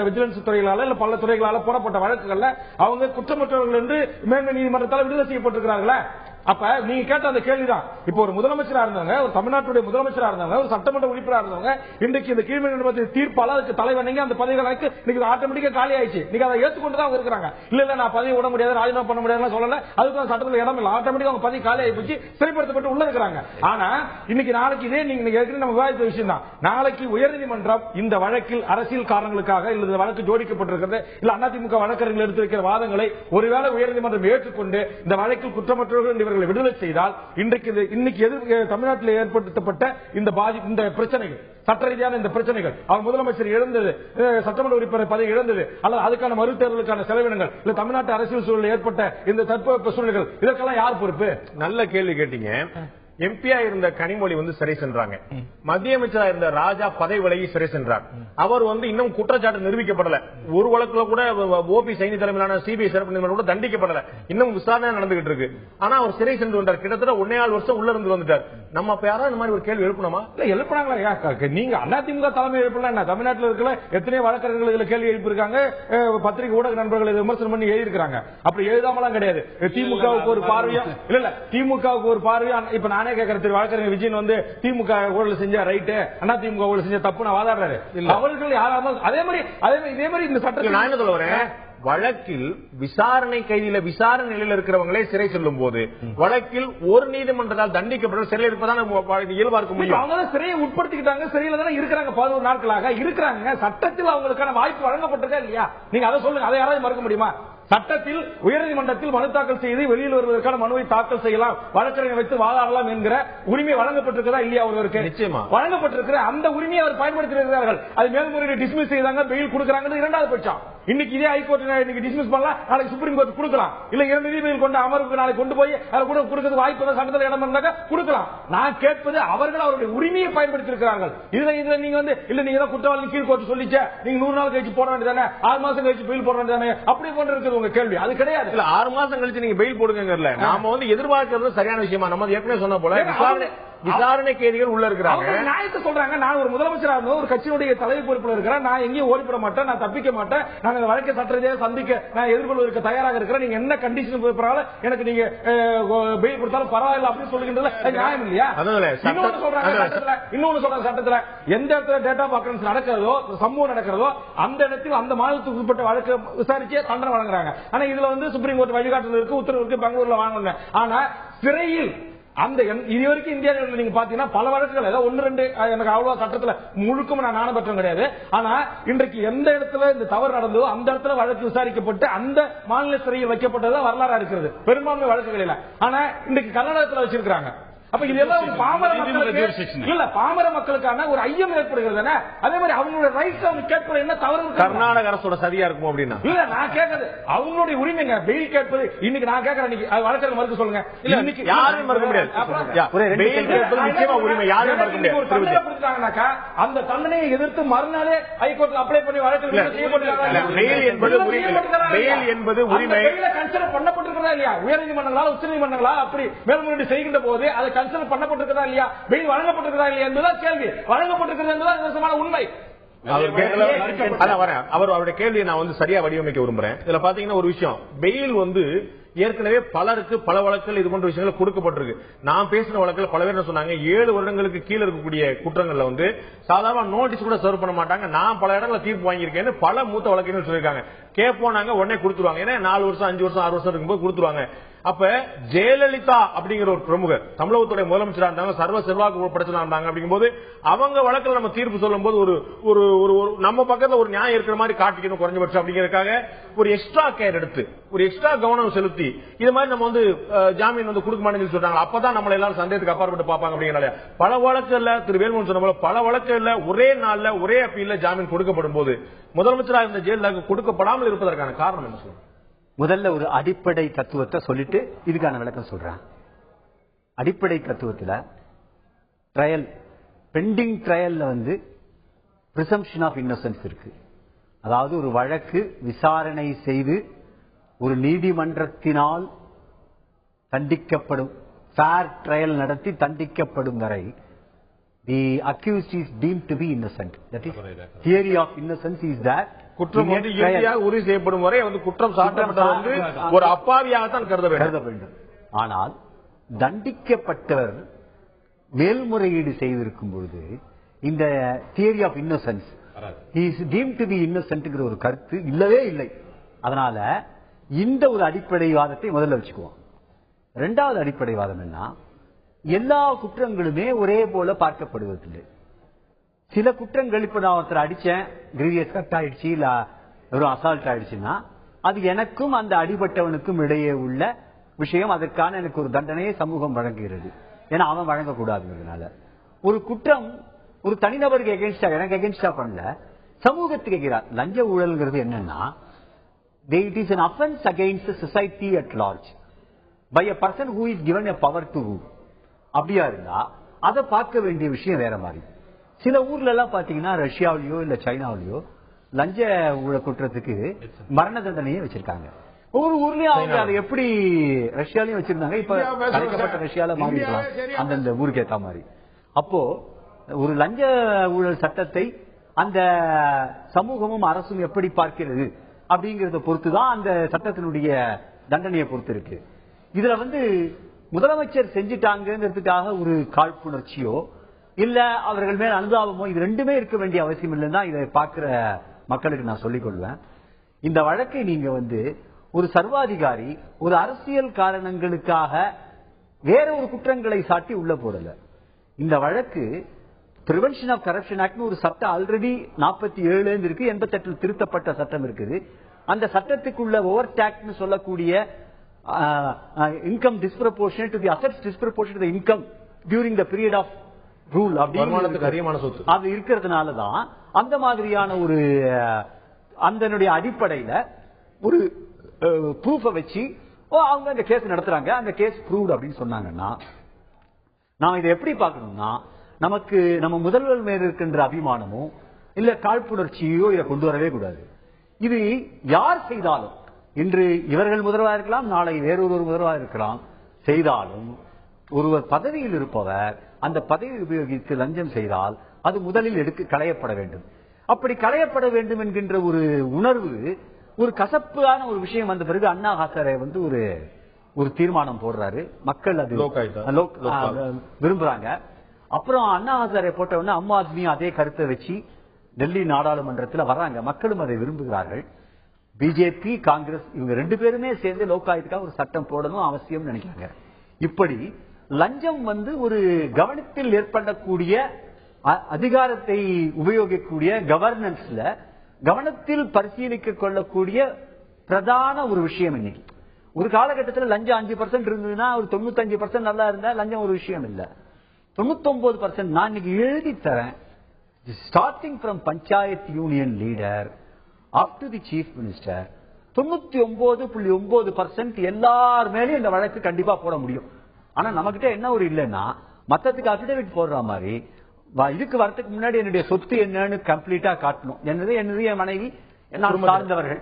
விஜிலன்ஸ் துறைகளால இல்ல பல துறைகளால போடப்பட்ட வழக்குகள்ல அவங்க குற்றமற்றவர்கள் என்று மேன்மை நீதிமன்றத்தால் விடுதலை செய்யப்பட்டிருக்கிறார்களா? அப்ப நீங்க கேட்ட அந்த கேள்விதான். இப்போ ஒரு முதலமைச்சரா இருந்தவங்க, ஒரு தமிழ்நாட்டுடைய முதலமைச்சரா இருந்தவங்க, ஒரு சட்டமன்ற உறுப்பினரா இருந்தவங்க, இன்றைக்கு இந்த கீழ்மை நீதிமன்றத்தின் தீர்ப்பால அதுக்கு தலைவணங்கி அந்த பதவிகளுக்கு இன்னைக்கு ஆட்டோமேட்டிக்கா காலி ஆயிடுச்சு. நீங்க அதை ஏற்றுக்கொண்டுதான் அவங்க இருக்கிறாங்க. இல்ல நான் பதவி விட முடியாது, ராஜினாமா பண்ண முடியாதுன்னு சொல்லல. அதுக்கு சட்டத்தில் இடம் இல்லை. ஆட்டோமேட்டிக்கா அவங்க பதவி காலி ஆகி போச்சு, சிறைப்படுத்தப்பட்டு உள்ள இருக்கிறாங்க. ஆனா இன்னைக்கு நாளைக்கு இதே நீங்க ஏற்கனவே நம்ம விவாதித்த விஷயம் தான். நாளைக்கு உயர்நீதிமன்றம் இந்த வழக்கில் அரசியல் காரணங்களுக்காக இல்ல இந்த வழக்கு ஜோடிக்கப்பட்டிருக்கிறது இல்ல அதிமுக வழக்கறிஞர்கள் எடுத்து வைக்கிற வாதங்களை ஒருவேளை உயர்நீதிமன்றம் ஏற்றுக்கொண்டு இந்த வழக்கில் குற்றமற்றவர்கள் இவர்களை விடுதலை செய்தால் இன்னைக்கு தமிழ்நாட்டில் ஏற்படுத்தப்பட்ட இந்த பிரச்சனைகள், சட்ட ரீதியான இந்த பிரச்சனைகள், அவர் முதலமைச்சர் இழந்தது, சட்டமன்ற உறுப்பினர் பதவி இழந்தது, அல்லது அதுக்கான மறுதேர்தலுக்கான செலவினங்கள், இல்ல தமிழ்நாட்டு அரசியல் சூழலில் ஏற்பட்ட இந்த தட்பவெப்ப சூழ்நிலைகள், இதற்கெல்லாம் யார் பொறுப்பு? நல்ல கேள்வி கேட்டீங்க. எம்பியா இருந்த கனிமொழி சிறை சென்றாங்க. மத்திய அமைச்சரா இருந்த ராஜா பதவி விலகி சிறை சென்றார். அவர் இன்னும் குற்றச்சாட்டு நிரூபிக்கப்படல. ஒரு வழக்குல கூட ஓபி சைனி தலைமையிலான சிபிஐ சிறப்பு நீதிமன்றம் கூட தண்டிக்கப்படல. இன்னும் விசாரணை நடந்துகிட்டு இருக்கு. ஆனா அவர் சிறை சென்று வந்தார். கிட்டத்தட்ட 1.5 வருஷம் உள்ள இருந்து வந்துட்டார். நம்ம யாராவது இந்த மாதிரி ஒரு கேள்வி எழுப்பணுமா? இல்ல எழுப்பினாங்களா? நீங்க அதிமுக தலைமை எழுப்பலாம். தமிழ்நாட்டில் இருக்கிற எத்தனையோ வழக்கறிஞர்கள் இதுல கேள்வி எழுப்பியிருக்காங்க. பத்திரிகை ஊடக நண்பர்கள் விமர்சனம் பண்ணி எழுதியிருக்காங்க. அப்படி எழுதாமலாம் கிடையாது. திமுகவுக்கு ஒரு பார்வையா இல்ல திமுகவுக்கு ஒரு பார்வையா இப்ப நானே கேட்கறது வழக்கறிஞர் விஜயன் திமுக ஊழல் செஞ்ச ரைட்டு, அதிமுக ஊழல் செஞ்ச தப்பு நான் வாதாடுறாரு. அவர்கள் யாராவது அதே மாதிரி இந்த சட்டத்தில் நான் என்ன சொல்ல வரேன், வழக்கில் விசாரணை கைதியில விசாரணை நிலையில் இருக்கிறவங்களே சிறை செல்லும் போது வழக்கில் ஒரு நீதிமன்றத்தால் தண்டிக்கப்பட்ட சிறையில் இருப்பதான இயல்பா இருக்க முடியும். அவங்க சிறையை உட்படுத்திக்கிட்டாங்க. சிறையில தானே இருக்கிறாங்க, 11 நாட்களாக இருக்கிறாங்க. சட்டத்தில் அவங்களுக்கான வாய்ப்பு வழங்கப்பட்டிருக்கா இல்லையா? நீங்க அதை சொல்லுங்க. அதை யாராவது மறுக்க முடியுமா? சட்டத்தில் உயர்நீதிமன்றத்தில் மனு தாக்கல் செய்து வெளியில் வருவதற்கான மனுவை தாக்கல் செய்யலாம், வழக்கறிஞர் வைத்து வாதாடலாம் என்கிற உரிமை வழங்கப்பட்டிருக்கிறதா இல்லையா? ஒருவருக்கு நிச்சயமா வழங்கப்பட்டிருக்கிற அந்த உரிமையை அவர் பயன்படுத்தி இருக்கிறார்கள். அது மேல்முறையீடு டிஸ்மிஸ் செய்தாங்க, பெயில் கொடுக்கறாங்க. இரண்டாவது பட்சம் இன்னைக்கு இதே ஹைகோர்ட் இன்னைக்கு டிஸ்மிஸ் பண்ணலாம், நாளைக்கு சுப்ரீம் கோர்ட் கொடுக்கலாம். இல்ல 2 நீதிபதிகள் கொண்ட அமர்வுக்கு நாளைக்கு கொண்டு போய் அதை கூட கொடுக்கிறது வாய்ப்பு சட்டத்தில் இடம் இருந்தாக்க கொடுக்கலாம். நான் கேட்பது அவர்கள் அவருடைய உரிமையை பயன்படுத்தி இருக்கிறார்கள். இதுல நீங்க இல்ல நீங்க குற்றவாளி கீழ் கோர்ட் சொல்லிச்ச நீங்க 100 நாள் கழிச்சு போட வேண்டியதானே, 6 மாசம் கழிச்சு பெயில் போட வேண்டியதானே, அப்படி கொண்டு இருக்குது உங்க கேள்வி. அது கிடையாது. இல்ல 6 மாசம் கழிச்சு நீங்க பெயில் போடுங்க. நாம எதிர்பார்க்கிறது சரியான விஷயமா? நம்ம ஏற்கனவே சொன்ன போல விசாரணை கைதிகள் உள்ள இருக்கிறாங்க. நியாயத்தை சொல்றாங்க. நான் ஒரு முதலமைச்சராக இருந்தோம், ஒரு கட்சியினுடைய தலைவர் பொறுப்பில் இருக்கிறேன். நான் எங்கேயும் ஓடிப்பட மாட்டேன், நான் தப்பிக்க மாட்டேன். நான் இந்த வழக்கை சட்ட ரீதியாக சந்திக்க நான் எதிர்கொள்வதற்கு தயாராக இருக்கிறேன். நீங்க என்ன கண்டிஷன் போறாலும் எனக்கு நீங்க பெயில் கொடுத்தாலும் பரவாயில்ல அப்படின்னு சொல்லுகின்றதுல நியாயம் இல்லையா? இன்னொன்னு சொல்றாங்க, சட்டத்துல எந்த இடத்துல டேட்டா ஆஃப் நடக்கிறதோ, சம்பவம் நடக்கிறதோ அந்த இடத்தில் அந்த மாநிலத்துக்கு உட்பட்ட வழக்கு விசாரிச்சு தண்டனை வழங்குறாங்க. ஆனா இதுல சுப்ரீம் கோர்ட் வழிகாட்டுதல் இருக்கு, உத்தரவு இருக்கு, பெங்களூர்ல வாங்கணும். ஆனா சிறையில் அந்த இதுவரைக்கும் இந்தியாவில் நீங்க பாத்தீங்கன்னா பல வழக்குகள் ஏதோ 1-2 எனக்கு அவ்வளவு சட்டத்துல முழுக்கும் நான் நாணபற்றம் கிடையாது. ஆனா இன்றைக்கு எந்த இடத்துல இந்த தவறு நடந்ததோ அந்த இடத்துல வழக்கு விசாரிக்கப்பட்டு அந்த மாநில சிறையில் வைக்கப்பட்டது வரலாறு இருக்கிறது பெரும்பான்மை வழக்குகளில். ஆனா இன்றைக்கு கர்நாடகத்தில் வச்சிருக்காங்க. அப்ப இதெல்லாம் ஒரு பாமர மக்களுக்கான ஒரு ஐயம் ஏற்படுகிறது. அதே மாதிரி அவங்களோட ரைட்ஸ் அவங்க கேட்பது என்ன தவறு? கர்நாடக அரசோட சரியா இருக்கும் அப்படின்னா இல்ல நான் கேட்கறது அவங்களுடைய உரிமைங்க. பெயில் கேட்பது இன்னைக்கு நான் கேட்கறேன், வழக்கறிஞர் மறுக்க சொல்லுங்க. இன்னைக்கு யாரும் மறுக்க முடியாது. உரிமை யாரும் மறுக்க முடியாது. அந்த தண்டனையை எதிர்த்து மறுநாளே ஹைகோர்ட் அப்ளை பண்ணி வழக்கறிஞர் என்பது உரிமை கன்சிடர் பண்ணப்பட்டிருக்கிறதா இல்லையா? உயர்நீதிமன்றங்களால் உச்ச நீதிமன்றங்களால் அப்படி மேல்முறையீடு செய்கின்ற போது அதை கன்சிடர் பண்ணப்பட்டிருக்கிறதா இல்லையா? பெயில் வழங்கப்பட்டிருக்கிறதா இல்லையா என்பதுதான் கேள்வி. வழங்கப்பட்டிருக்கிறது என்பதுதான் நிதர்சனமான உண்மை. அவருடைய கேள்வியை நான் சரியா வடிவமைக்க விரும்புறேன். இதுல பாத்தீங்கன்னா ஒரு விஷயம், பெயில் ஏற்கனவே பலருக்கு பல வழக்குகள் இது போன்ற விஷயங்கள் கொடுக்கப்பட்டிருக்கு. நான் பேசின வழக்கில் பல பேர் சொன்னாங்க 7 வருடங்களுக்கு கீழே இருக்கக்கூடிய குற்றங்கள்ல சாதாரண நோட்டீஸ் கூட சர்வ் பண்ண மாட்டாங்க. நான் பல இடங்களில் தீர்ப்பு வாங்கியிருக்கேன்னு பல மூத்த வழக்கறிஞர்கள் சொல்லியிருக்காங்க. கேட்போம் நாங்க உடனே கொடுத்துருவாங்க. ஏன்னா 4 வருஷம் 5 வருஷம் 6 வருஷம் இருக்கும்போது கொடுத்துருவாங்க. அப்ப ஜெயலலிதா அப்படிங்கிற ஒரு பிரமுகர் தமிழகத்துடைய முதலமைச்சரா இருந்தாங்க, சர்வ செல்வாக்கு படைச்சலா இருந்தாங்க. அப்படிங்கும்போது அவங்க வழக்கில் நம்ம தீர்ப்பு சொல்லும் போது ஒரு நம்ம பக்கத்துல ஒரு நியாயம் இருக்கிற மாதிரி காட்டிக்கணும் குறைஞ்சபட்சம் அப்படிங்கறதுக்காக ஒரு எக்ஸ்ட்ரா கேர் எடுத்து ஒரு எக்ஸ்ட்ரா கவனம் செலுத்தி இது மாதிரி நம்ம ஜாமீன் கொடுக்க மாட்டேன்னு சொல்றாங்க. அப்பதான் நம்மள எல்லாரும் சந்தேகத்துக்கு அப்பாற்பட்டு பார்ப்பாங்க. அப்படிங்கிறனால பல வழக்குல திரு வேல்முருகன் சொன்ன போல பல வழக்குல ஒரே நாள்ல ஒரே அப்பீல்ல ஜாமீன் கொடுக்கப்படும் போது முதலமைச்சராக இருந்த ஜெயலலிதா கொடுக்கப்படாமல் இருப்பதற்கான காரணம் என்ன சொல்லுங்க? முதல்ல ஒரு அடிப்படை தத்துவத்தை சொல்லிட்டு இதுக்கான விளக்கம் சொல்றேன். அடிப்படை தத்துவத்தில் ட்ரையல் பெண்டிங் ட்ரையல்ல பிரிசம்ப்ஷன் ஆஃப் இன்னோசன்ஸ் இருக்கு. அதாவது ஒரு வழக்கு விசாரணை செய்து ஒரு நீதிமன்றத்தினால் தண்டிக்கப்படும் ஃபேர் ட்ரையல் நடத்தி தண்டிக்கப்படும் வரை the accused is deemed to be innocent. That is, theory of innocence is that குற்றம் வந்து இறுதியாக உறுதி செய்யப்படும் வரை வந்து குற்றம் சாட்டப்பட்டவர் வந்து ஒரு அப்பாவியாகத்தான் கருத வேண்டும். ஆனால் தண்டிக்கப்பட்டவர் மேல்முறையீடு செய்திருக்கும் பொழுது இந்த theory of innocence he is deemed to be innocentங்கிற ஒரு கருத்து இல்லவே இல்லை. அதனால இந்த ஒரு அடிப்படை வாதத்தை முதல்ல வச்சுக்குவோம். இரண்டாவது அடிப்படை வாதம் என்ன, எல்லா குற்றங்களுமே ஒரே போல பார்க்கப்படுவதில்லை. சில குற்றங்கள், இப்ப நான் ஒருத்தர் அடிச்சேன், கிரீவியஸ் கட் ஆயிடுச்சு, இல்ல ஒரு அசால்ட் ஆயிடுச்சுன்னா அது எனக்கும் அந்த அடிபட்டவனுக்கும் இடையே உள்ள விஷயம். அதற்கான எனக்கு ஒரு தண்டனையை சமூகம் வழங்குகிறது. ஏன்னா அவன் வழங்கக்கூடாதுங்கிறதுனால. ஒரு குற்றம் ஒரு தனிநபருக்கு எகென்ஸ்டா, எனக்கு எகென்ஸ்டா பண்ணல, சமூகத்துக்கு எதிராக. லஞ்ச ஊழல்ங்கிறது என்னன்னா, it is an offense against the society at large by a person who is given a power to rule. அப்படியா இருந்தா அதை பார்க்க வேண்டிய விஷயம் வேற மாதிரி. சில ஊர்ல எல்லாம் பாத்தீங்கன்னா, ரஷ்யாவிலயோ இல்ல சைனாவிலயோ லஞ்ச ஊழல் குற்றத்துக்கு மரண தண்டனையே வச்சிருக்காங்க. ஒவ்வொரு ஊர்லயும் அவங்க அதை எப்படி ரஷ்யாலையும் வச்சிருந்தாங்க, இப்ப கலைக்கப்பட்ட ரஷ்யால மாறிடலாம் அந்தந்த ஊருக்கு ஏற்ற மாதிரி. அப்போ ஒரு லஞ்ச ஊழல் சட்டத்தை அந்த சமூகமும் அரசும் எப்படி பார்க்கிறது அப்படிங்கறத பொறுத்துதான் அந்த சட்டத்தினுடைய தண்டனையை பொறுத்து இருக்கு. இதுல வந்து முதலமைச்சர் செஞ்சுட்டாங்கிறதுக்காக ஒரு காழ்ப்புணர்ச்சியோ இல்ல அவர்கள் மேல் அனுதாபமோ இது ரெண்டுமே இருக்க வேண்டிய அவசியம் இல்லைன்னா இதை பார்க்கிற மக்களுக்கு நான் சொல்லிக் கொள்வேன். இந்த வழக்கை நீங்க வந்து ஒரு சர்வாதிகாரி ஒரு அரசியல் காரணங்களுக்காக வேற ஒரு குற்றங்களை சாட்டி உள்ள போடல. இந்த வழக்கு பிரிவென்ஷன் ஆஃப் கரப்ஷன் ஆக்ட் ஒரு சட்டம் ஆல்ரெடி 47 இருக்கு, 88 திருத்தப்பட்ட சட்டம் இருக்குது. அந்த சட்டத்துக்குள்ள ஓவர் டாக்ஸ் சொல்லக்கூடிய income disproportionate to the assets disproportionate to the income during the period of rule அப்படி அது இருக்கிறதுனாலதான் அந்த மாதிரியான ஒரு அந்த அடிப்படையில ஒரு ப்ரூஃப வச்சு அவங்க அந்த கேஸ் நடத்துறாங்க. அந்த கேஸ் ப்ரூவ்ட் அப்படின்னு சொன்னாங்கன்னா நாம இதை எப்படி பார்க்கணும்னா, நமக்கு நம்ம முதல்வர் மேல் இருக்கின்ற அபிமானமோ இல்ல காழ்ப்புணர்ச்சியோ இதை கொண்டு வரவே கூடாது. இது யார் செய்தாலும், இன்று இவர்கள் முதல்வராக இருக்கலாம், நாளை வேறொரு முதல்வராக இருக்கலாம், செய்தாலும் ஒருவர் பதவியில் இருப்பவர் அந்த பதவி உபயோகித்து லஞ்சம் செய்தால் அது முதலில் களையப்பட வேண்டும். அப்படி களையப்பட வேண்டும் என்கின்ற ஒரு உணர்வு, ஒரு கசப்பான ஒரு விஷயம் வந்த பிறகு அண்ணா ஹசாரே வந்து ஒரு தீர்மானம் போடுறாரு. மக்கள் அது விரும்புறாங்க. அப்புறம் அண்ணா ஹசாரே போட்ட உடனே ஆம் ஆத்மி அதே கருத்தை வச்சு டெல்லி நாடாளுமன்றத்தில் வர்றாங்க. மக்களும் அதை விரும்புகிறார்கள். பிஜேபி காங்கிரஸ் இவங்க ரெண்டு பேருமே சேர்ந்து லோகாயுக்துக்காக ஒரு சட்டம் போடணும் அவசியம் நினைக்கிறாங்க. இப்படி லஞ்சம் வந்து ஒரு கவனத்தில் ஏற்படக்கூடிய அதிகாரத்தை உபயோகிக்கக்கூடிய கவர்னன்ஸ்ல கவனத்தில் பரிசீலிக்க கொள்ளக்கூடிய பிரதான ஒரு விஷயம். இன்னைக்கு ஒரு காலகட்டத்தில் லஞ்சம் 5% இருந்ததுன்னா ஒரு 95% நல்லா இருந்தா லஞ்சம் ஒரு விஷயம் இல்ல. 99% நான் இன்னைக்கு எழுதி தரேன். Starting from panchayat union leader up to the chief minister 99.9% எல்லார் மேலேயும் இந்த வழக்கு கண்டிப்பா போட முடியும். ஆனா நம்மகிட்ட என்ன ஒரு இல்லைன்னா, மத்தத்துக்கு அபிடவிட் போடுற மாதிரி இதுக்கு வரதுக்கு முன்னாடி என்னுடைய சொத்து என்னன்னு கம்ப்ளீட்டா காட்டணும். என்னது என் மனைவி என்ன சார்ந்தவர்கள்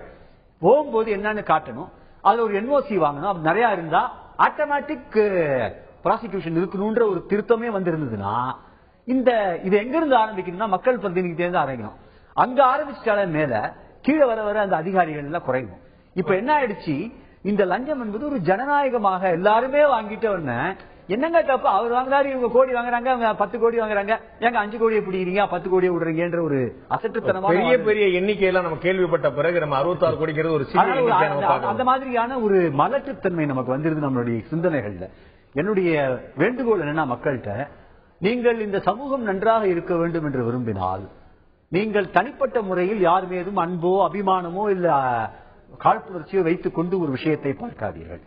போகும்போது என்னன்னு காட்டணும். அதுல ஒரு என்ஓசி வாங்கணும். அது நிறைய இருந்தா ஆட்டோமேட்டிக் ப்ராசிக்யூஷன் இருக்கணும்ன்ற ஒரு திருத்தமே வந்திருந்ததுன்னா, இது எங்க இருந்து ஆரம்பிக்கணும்னா மக்கள் பிரதிநிதியில இருந்து ஆரம்பிக்கணும். அங்க ஆரம்பிச்சால மேல கீழே வர வர அந்த அதிகாரிகள் எல்லாம் குறையும். இப்ப என்ன ஆயிடுச்சு, இந்த லஞ்சம் என்பது ஒரு ஜனநாயகமாக எல்லாருமே வாங்கிட்டு என்னங்க தப்பு, அவர் வாங்குறாரு, இவங்க கோடி வாங்குறாங்க, அவங்க 10 கோடி வாங்குறாங்க, ஏங்க 5 கோடியை பிடிக்கிறீங்க 10 கோடியை விடுறீங்கன்ற ஒரு அசட்டுத்தனமான பெரிய பெரிய எண்ணிக்கையெல்லாம் நம்ம கேள்விப்பட்ட பிறகு நம்ம 66 கோடிங்கிறது ஒரு அந்த மாதிரியான ஒரு மலட்டுத்தன்மை நமக்கு வந்திருக்கு நம்மளுடைய சிந்தனைகள்ல. என்னுடைய வேண்டுகோள் என்னன்னா, மக்கள்கிட்ட நீங்கள் இந்த சமூகம் நன்றாக இருக்க வேண்டும் என்று விரும்பினால் நீங்கள் தனிப்பட்ட முறையில் யார் மீதும் அன்போ அபிமானமோ இல்ல காழ்ப்புணர்ச்சியோ வைத்துக் கொண்டு ஒரு விஷயத்தை பார்க்காதீர்கள்.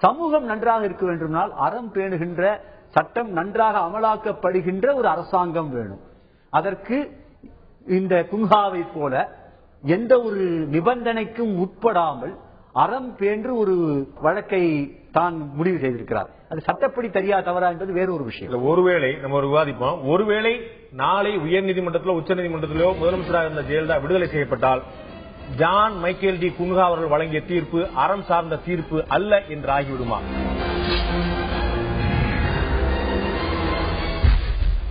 சமூகம் நன்றாக இருக்க வேண்டுமானால் அறம் பேணுகின்ற சட்டம் நன்றாக அமலாக்கப்படுகின்ற ஒரு அரசாங்கம் வேணும். அதற்கு இந்த குங்காவை போல எந்த ஒரு நிபந்தனைக்கும் உட்படாமல் அறம் பேன்று ஒரு வழக்கை தான் முடிவு செய்திருக்கிறார். அது சட்டப்படி சரியா தவறா என்பது வேற ஒரு விஷயம். ஒருவேளை நம்ம ஒரு விவாதிப்போம், ஒருவேளை நாளை உயர்நீதிமன்றத்திலோ உச்சநீதிமன்றத்திலோ முதலமைச்சராக இருந்த ஜெயலலிதா விடுதலை செய்யப்பட்டால் ஜான் மைக்கேல் டி குன்ஹா அவர்கள் வழங்கிய தீர்ப்பு அறம் சார்ந்த தீர்ப்பு அல்ல என்று ஆகிவிடுமா?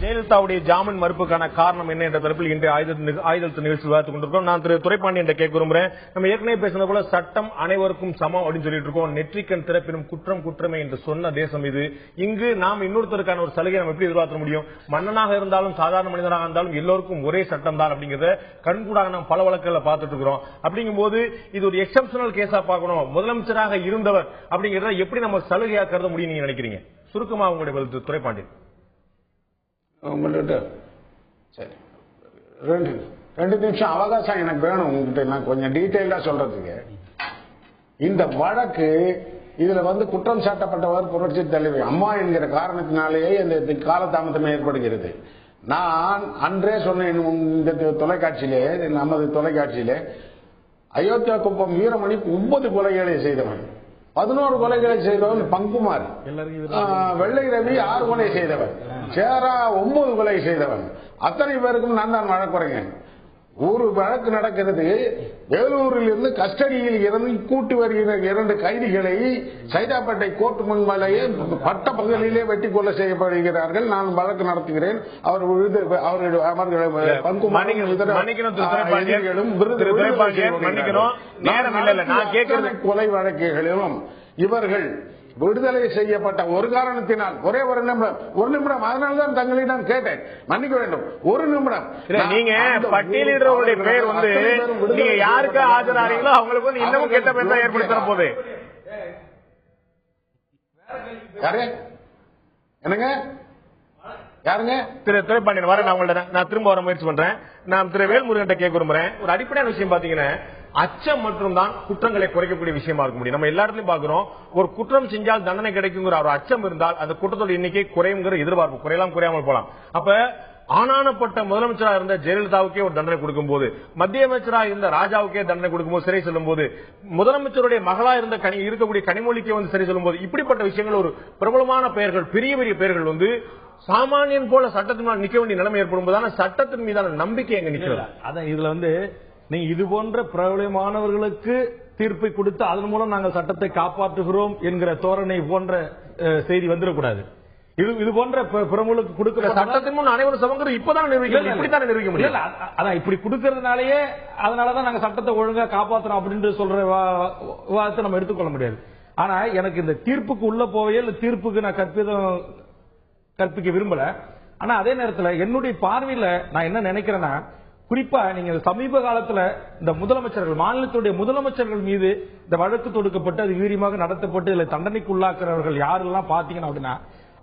ஜெயலலிதாவுடைய ஜாமீன் மறுப்புக்கான காரணம் என்ன என்ற தரப்பில் இன்று ஆயுதத்து நிகழ்ச்சி விவாதித்துக் கொண்டிருக்கோம். நான் திரு துரைப்பாண்டியன் கேட்க விரும்புகிறேன். நம்ம ஏற்கனவே பேசுனது போல சட்டம் அனைவருக்கும் சமம் அப்படின்னு சொல்லிட்டு இருக்கோம். நெற்றிக்கண் திறப்பினும் குற்றம் குற்றமே என்று சொன்ன தேசம் இது. இங்கு நாம் இன்னொருத்தருக்கான ஒரு சலுகை நம்ம எப்படி எதிர்பார்க்க முடியும்? மன்னனாக இருந்தாலும் சாதாரண மனிதனாக இருந்தாலும் எல்லோருக்கும் ஒரே சட்டம் தான் அப்படிங்கறத கண்கூடாக நாம் பல வழக்குகளை பார்த்துட்டு இருக்கிறோம். அப்படிங்கும் போது இது ஒரு எக்ஸப்ஷனல் கேஸா பார்க்கணும். முதலமைச்சராக இருந்தவர் அப்படிங்கறத எப்படி நம்ம சலுகையா கருத முடியும் நீங்க நினைக்கிறீங்க? சுருக்கமா உங்களுடைய பதில் துரைப்பாண்டியன். உங்கள்கிட்ட சரி 2 நிமிஷம் அவகாசம் எனக்கு வேணும். உங்ககிட்ட நான் கொஞ்சம் டீட்டெயிலா சொல்றதுக்கு. இந்த வழக்கு இதுல குற்றம் சாட்டப்பட்டவர் புரட்சி தலைவி அம்மா என்கிற காரணத்தினாலேயே இந்த காலதாமதம் ஏற்படுகிறது. நான் அன்றே சொன்னேன் இந்த தொலைக்காட்சியிலே, நமது தொலைக்காட்சியிலே, அயோத்தியா குப்பம் வீரமணி 9 கொலைகளை செய்தவன், 11 கொலைகளை செய்தவன் பங்குமார், வெள்ளை ரவி 6 கொலை செய்தவன், சேரா 9 கொலை செய்தவன். அத்தனை பேருக்கும் நான் தான் வழக்குரைஞன். ஒரு வழக்கு நடக்கிறது. வேலூரில் இருந்து கஸ்டடியில் இருந்து கூட்டி வருகிற 2 கைதிகளை சைதாப்பேட்டை கோர்ட் முன்மலையே பட்ட பகலிலே வெட்டி கொலை செய்யப்படுகிறார்கள். நான் வழக்கு நடத்துகிறேன். கொலை வழக்குகளிலும் இவர்கள் விடுதலை செய்யப்பட்ட ஒரு காரணத்தினால் ஒரே ஒரு நிமிடம் அதனால்தான் தங்களை நான் கேட்டேன், மன்னிக்க வேண்டும். ஒரு நிமிடம். நீங்க பட்டியலிடுறவருடைய பேர் நீங்க யாருக்கு ஆஜராறீங்களோ அவங்களுக்கு இன்னமும் கெட்ட பேர் தான் ஏற்படுத்த போது. யாரு என்னங்க யாருங்க? திரு துரைப்பாண்டியன் வர நான் திரும்ப வர முயற்சி பண்றேன். நான் திரு வேல்முருகன் கேட்க விரும்புறேன். ஒரு அடிப்படையான விஷயம் பாத்தீங்கன்னா, அச்சம் மற்றும் தான் குற்றங்களை குறைக்கக்கூடிய விஷயமா இருக்க முடியும். நம்ம எல்லா இடத்துலயும் பாக்குறோம், ஒரு குற்றம் செஞ்சால் தண்டனை கிடைக்குங்கிற ஒரு அச்சம் இருந்தால் அந்த குற்றத்தோட எண்ணிக்கை குறையுங்கிற எதிர்பார்ப்பு குறையலாம், குறையாமல் போலாம். அப்ப ஆனானப்பட்ட முதலமைச்சராக இருந்த ஜெயலலிதாவுக்கே ஒரு தண்டனை கொடுக்கும் போது, மத்திய அமைச்சராக இருந்த ராஜாவுக்கே தண்டனை கொடுக்கும் போது, சிறை செல்லும் போது, முதலமைச்சருடைய மகளா இருக்கக்கூடிய கனிமொழிக்கே சிறை செல்லும் போது, இப்படிப்பட்ட விஷயங்கள் ஒரு பிரபலமான பெயர்கள், பெரிய பெரிய பெயர்கள் சாமானியன் போல சட்டத்தின் நிக்க வேண்டிய நிலைமை ஏற்படும் போது சட்டத்தின் மீதான நம்பிக்கை எங்க நிக்கிறது? அதான் இதுல நீங்க இது போன்ற பிரபலமானவர்களுக்கு தீர்ப்பை கொடுத்து அதன் மூலம் நாங்கள் சட்டத்தை காப்பாற்றுகிறோம் என்கிற தோரணை போன்ற செய்தி வந்துடக்கூடாது. இது போன்ற பிரமுகளுக்கு கொடுக்கிற சட்டத்தின் முன் அனைவரும் சமங்கிற இப்பதான் இப்படித்தான் நிரூபிக்க முடியும். அதான் இப்படி கொடுக்கறதுனாலயே அதனாலதான் நாங்க சட்டத்தை ஒழுங்கா காப்பாற்றணும் அப்படின்னு சொல்ற விவாதத்தை நம்ம எடுத்துக்கொள்ள முடியாது. ஆனா எனக்கு இந்த தீர்ப்புக்கு உள்ள போவே இல்ல, தீர்ப்புக்கு நான் கற்பிக்க விரும்பல. ஆனா அதே நேரத்தில் என்னுடைய பார்வையில நான் என்ன நினைக்கிறேன்னா, குறிப்பா நீங்க சமீப காலத்துல இந்த முதலமைச்சர்கள், மாநிலத்துடைய முதலமைச்சர்கள் மீது இந்த வழக்கு தொடுக்கப்பட்டு அது வீரியமாக நடத்தப்பட்டு இதுல தண்டனைக்கு உள்ளாக்குறவர்கள் யாரெல்லாம் பாத்தீங்கன்னா அப்படின்னா,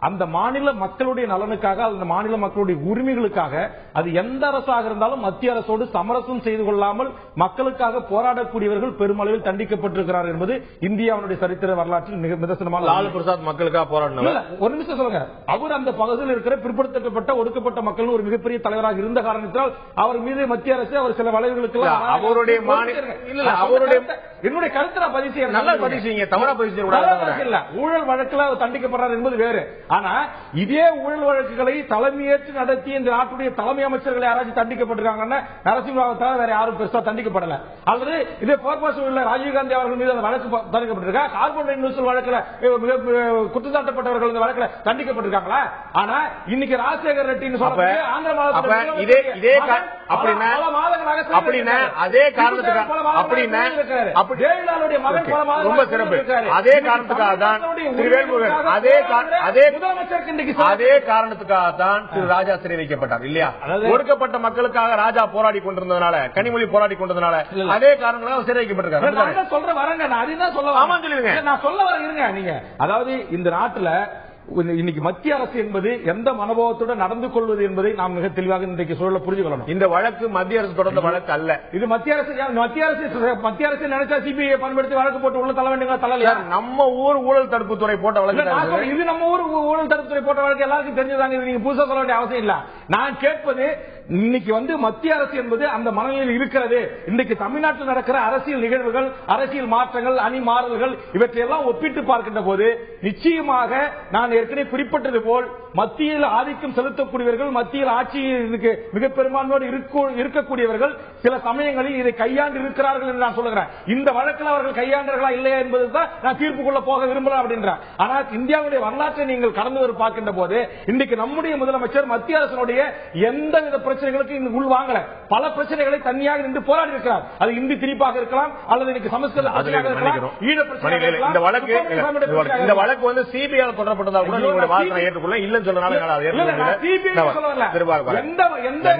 அந்த மாநில மக்களுடைய நலனுக்காக, அந்த மாநில மக்களுடைய உரிமைகளுக்காக, அது எந்த அரசாக இருந்தாலும் மத்திய அரசோடு சமரசம் செய்து கொள்ளாமல் மக்களுக்காக போராடக்கூடியவர்கள் பெருமளவில் தண்டிக்கப்பட்டிருக்கிறார் என்பது இந்தியாவுடைய சரித்திர வரலாற்றில் மிக நிதர்சனமான. லாலு பிரசாத் மக்களுக்காக போராடினார். ஒரு நிமிஷம் சொல்லுங்க. அவர் அந்த பகுதியில் இருக்கிற பிற்படுத்தப்பட்ட ஒடுக்கப்பட்ட மக்கள் ஒரு மிகப்பெரிய தலைவராக இருந்த காரணத்தால் அவர் மீது மத்திய அரசு அவர் சில வளைவுகளுக்கு அவருடைய என்னுடைய கருத்தை நான் பதிவு செய்ய நல்லா பதிவு செய்யுங்க, தவறா பதிவு செய்ய. ஊழல் வழக்கில் தண்டிக்கப்படுறார் என்பது வேறு. ஆனா இதே ஊழல் வழக்குகளை தலைமையேற்று நடத்தி இந்த நாட்டுடைய தலைமை அமைச்சர்கள் யாராச்சும் தண்டிக்கப்பட்டிருக்காங்கன்னா நரசிம்மாவை தவிர வேற யாரும் பெருசா தண்டிக்கப்படல. அல்லது இதே போர்பாசூர்ல ராஜீவ்காந்தி அவர்கள் மீது அந்த வழக்கு தண்டிக்கப்பட்டிருக்கா? கார்பன் நியூசல் வழக்குல குற்றச்சாட்டப்பட்டவர்கள் இந்த வழக்குல தண்டிக்கப்பட்டிருக்காங்களா? ஆனா இன்னைக்கு ராஜசேகர் ரெட்டின்னு சொல்ற ஆந்திர மாநிலத்தில் அதே காரணத்துக்காக தான் திரு ராஜா சிறை வைக்கப்பட்டார் இல்லையா? ஒடுக்கப்பட்ட மக்களுக்காக ராஜா போராடி கொண்டிருந்ததுனால, கனிமொழி போராடி கொண்டிருந்ததுனால அதே காரணங்களாக சிறை வைக்கப்பட்டிருக்காரு. சொல்ற வரங்க, நான் அதுதான் சொல்ல வரேன். நான் சொல்ல வரேன் இருங்க. நீங்க அதாவது இந்த நாட்டுல இன்னைக்கு மத்திய அரசு என்பது எந்த மனோபாவத்துடன் நடந்து கொள்வது என்பதை நாம் மிக தெளிவாக இன்றைக்கு சூழல புரிஞ்சுக்கொள்ளணும். இந்த வழக்கு மத்திய அரசு தொடர்ந்த வழக்கு அல்ல. இது மத்திய அரசு நினைச்சா சிபிஐ பயன்படுத்தி வழக்கு போட்டு உள்ள தள்ள வேண்டிய தலைவர். நம்ம ஊர் ஊழல் தடுப்பு துறை போட்ட வழக்கு. இது நம்ம ஊர் ஊழல் தடுப்பு துறை போட்ட வழக்கு எல்லாருக்கும் தெரிஞ்சதாங்க. நீங்க புதுசா சொல்ல வேண்டிய அவசியம் இல்ல. நான் கேட்பது, இன்னைக்கு மத்திய அரசு என்பது அந்த மனநிலையில் இருக்கிறது. இன்னைக்கு தமிழ்நாட்டில் நடக்கிற அரசியல் நிகழ்வுகள், அரசியல் மாற்றங்கள், அணி மாறல்கள் இவற்றையெல்லாம் ஒப்பிட்டு பார்க்கின்ற போது நிச்சயமாக நான் ஏற்கனவே குறிப்பிட்டது போல் மத்தியில் ஆதிக்கம் செலுத்தக்கூடியவர்கள், மத்தியில் ஆட்சிக்கு மிக பெரும்பான்மையோடு இருக்கக்கூடியவர்கள் சில சமயங்களில் இதை கையாண்டு இருக்கிறார்கள் என்று நான் சொல்லுகிறேன். இந்த வழக்கில் அவர்கள் கையாண்டார்களா இல்லையா என்பதுதான் நான் தீர்ப்புக்குள்ள போக விரும்பலாம் அப்படின்றேன். ஆனால் இந்தியாவுடைய வரலாற்றை நீங்கள் கடந்து வர பார்க்கின்ற போது இன்றைக்கு நம்முடைய முதலமைச்சர் மத்திய அரசினுடைய எந்தவித பிரச்சனைகளுக்கு இந்த உள் வாங்கல. பல பிரச்சனைகளை தனியாக நின்று போராடி இருக்கிறார். அது இந்தி திணிப்பாக இருக்கலாம், அல்லது இன்னைக்கு சமஸ்கிருத பிரச்சனையாக இருக்கலாம், ஈழ பிரச்சனையாக இருக்கலாம். இந்த வழக்கு வந்து சிபிஐ தொடரப்பட்டதா கூட நீங்க வாதனை ஏற்றுக்கொள்ள இல்லன்னு சொல்றனால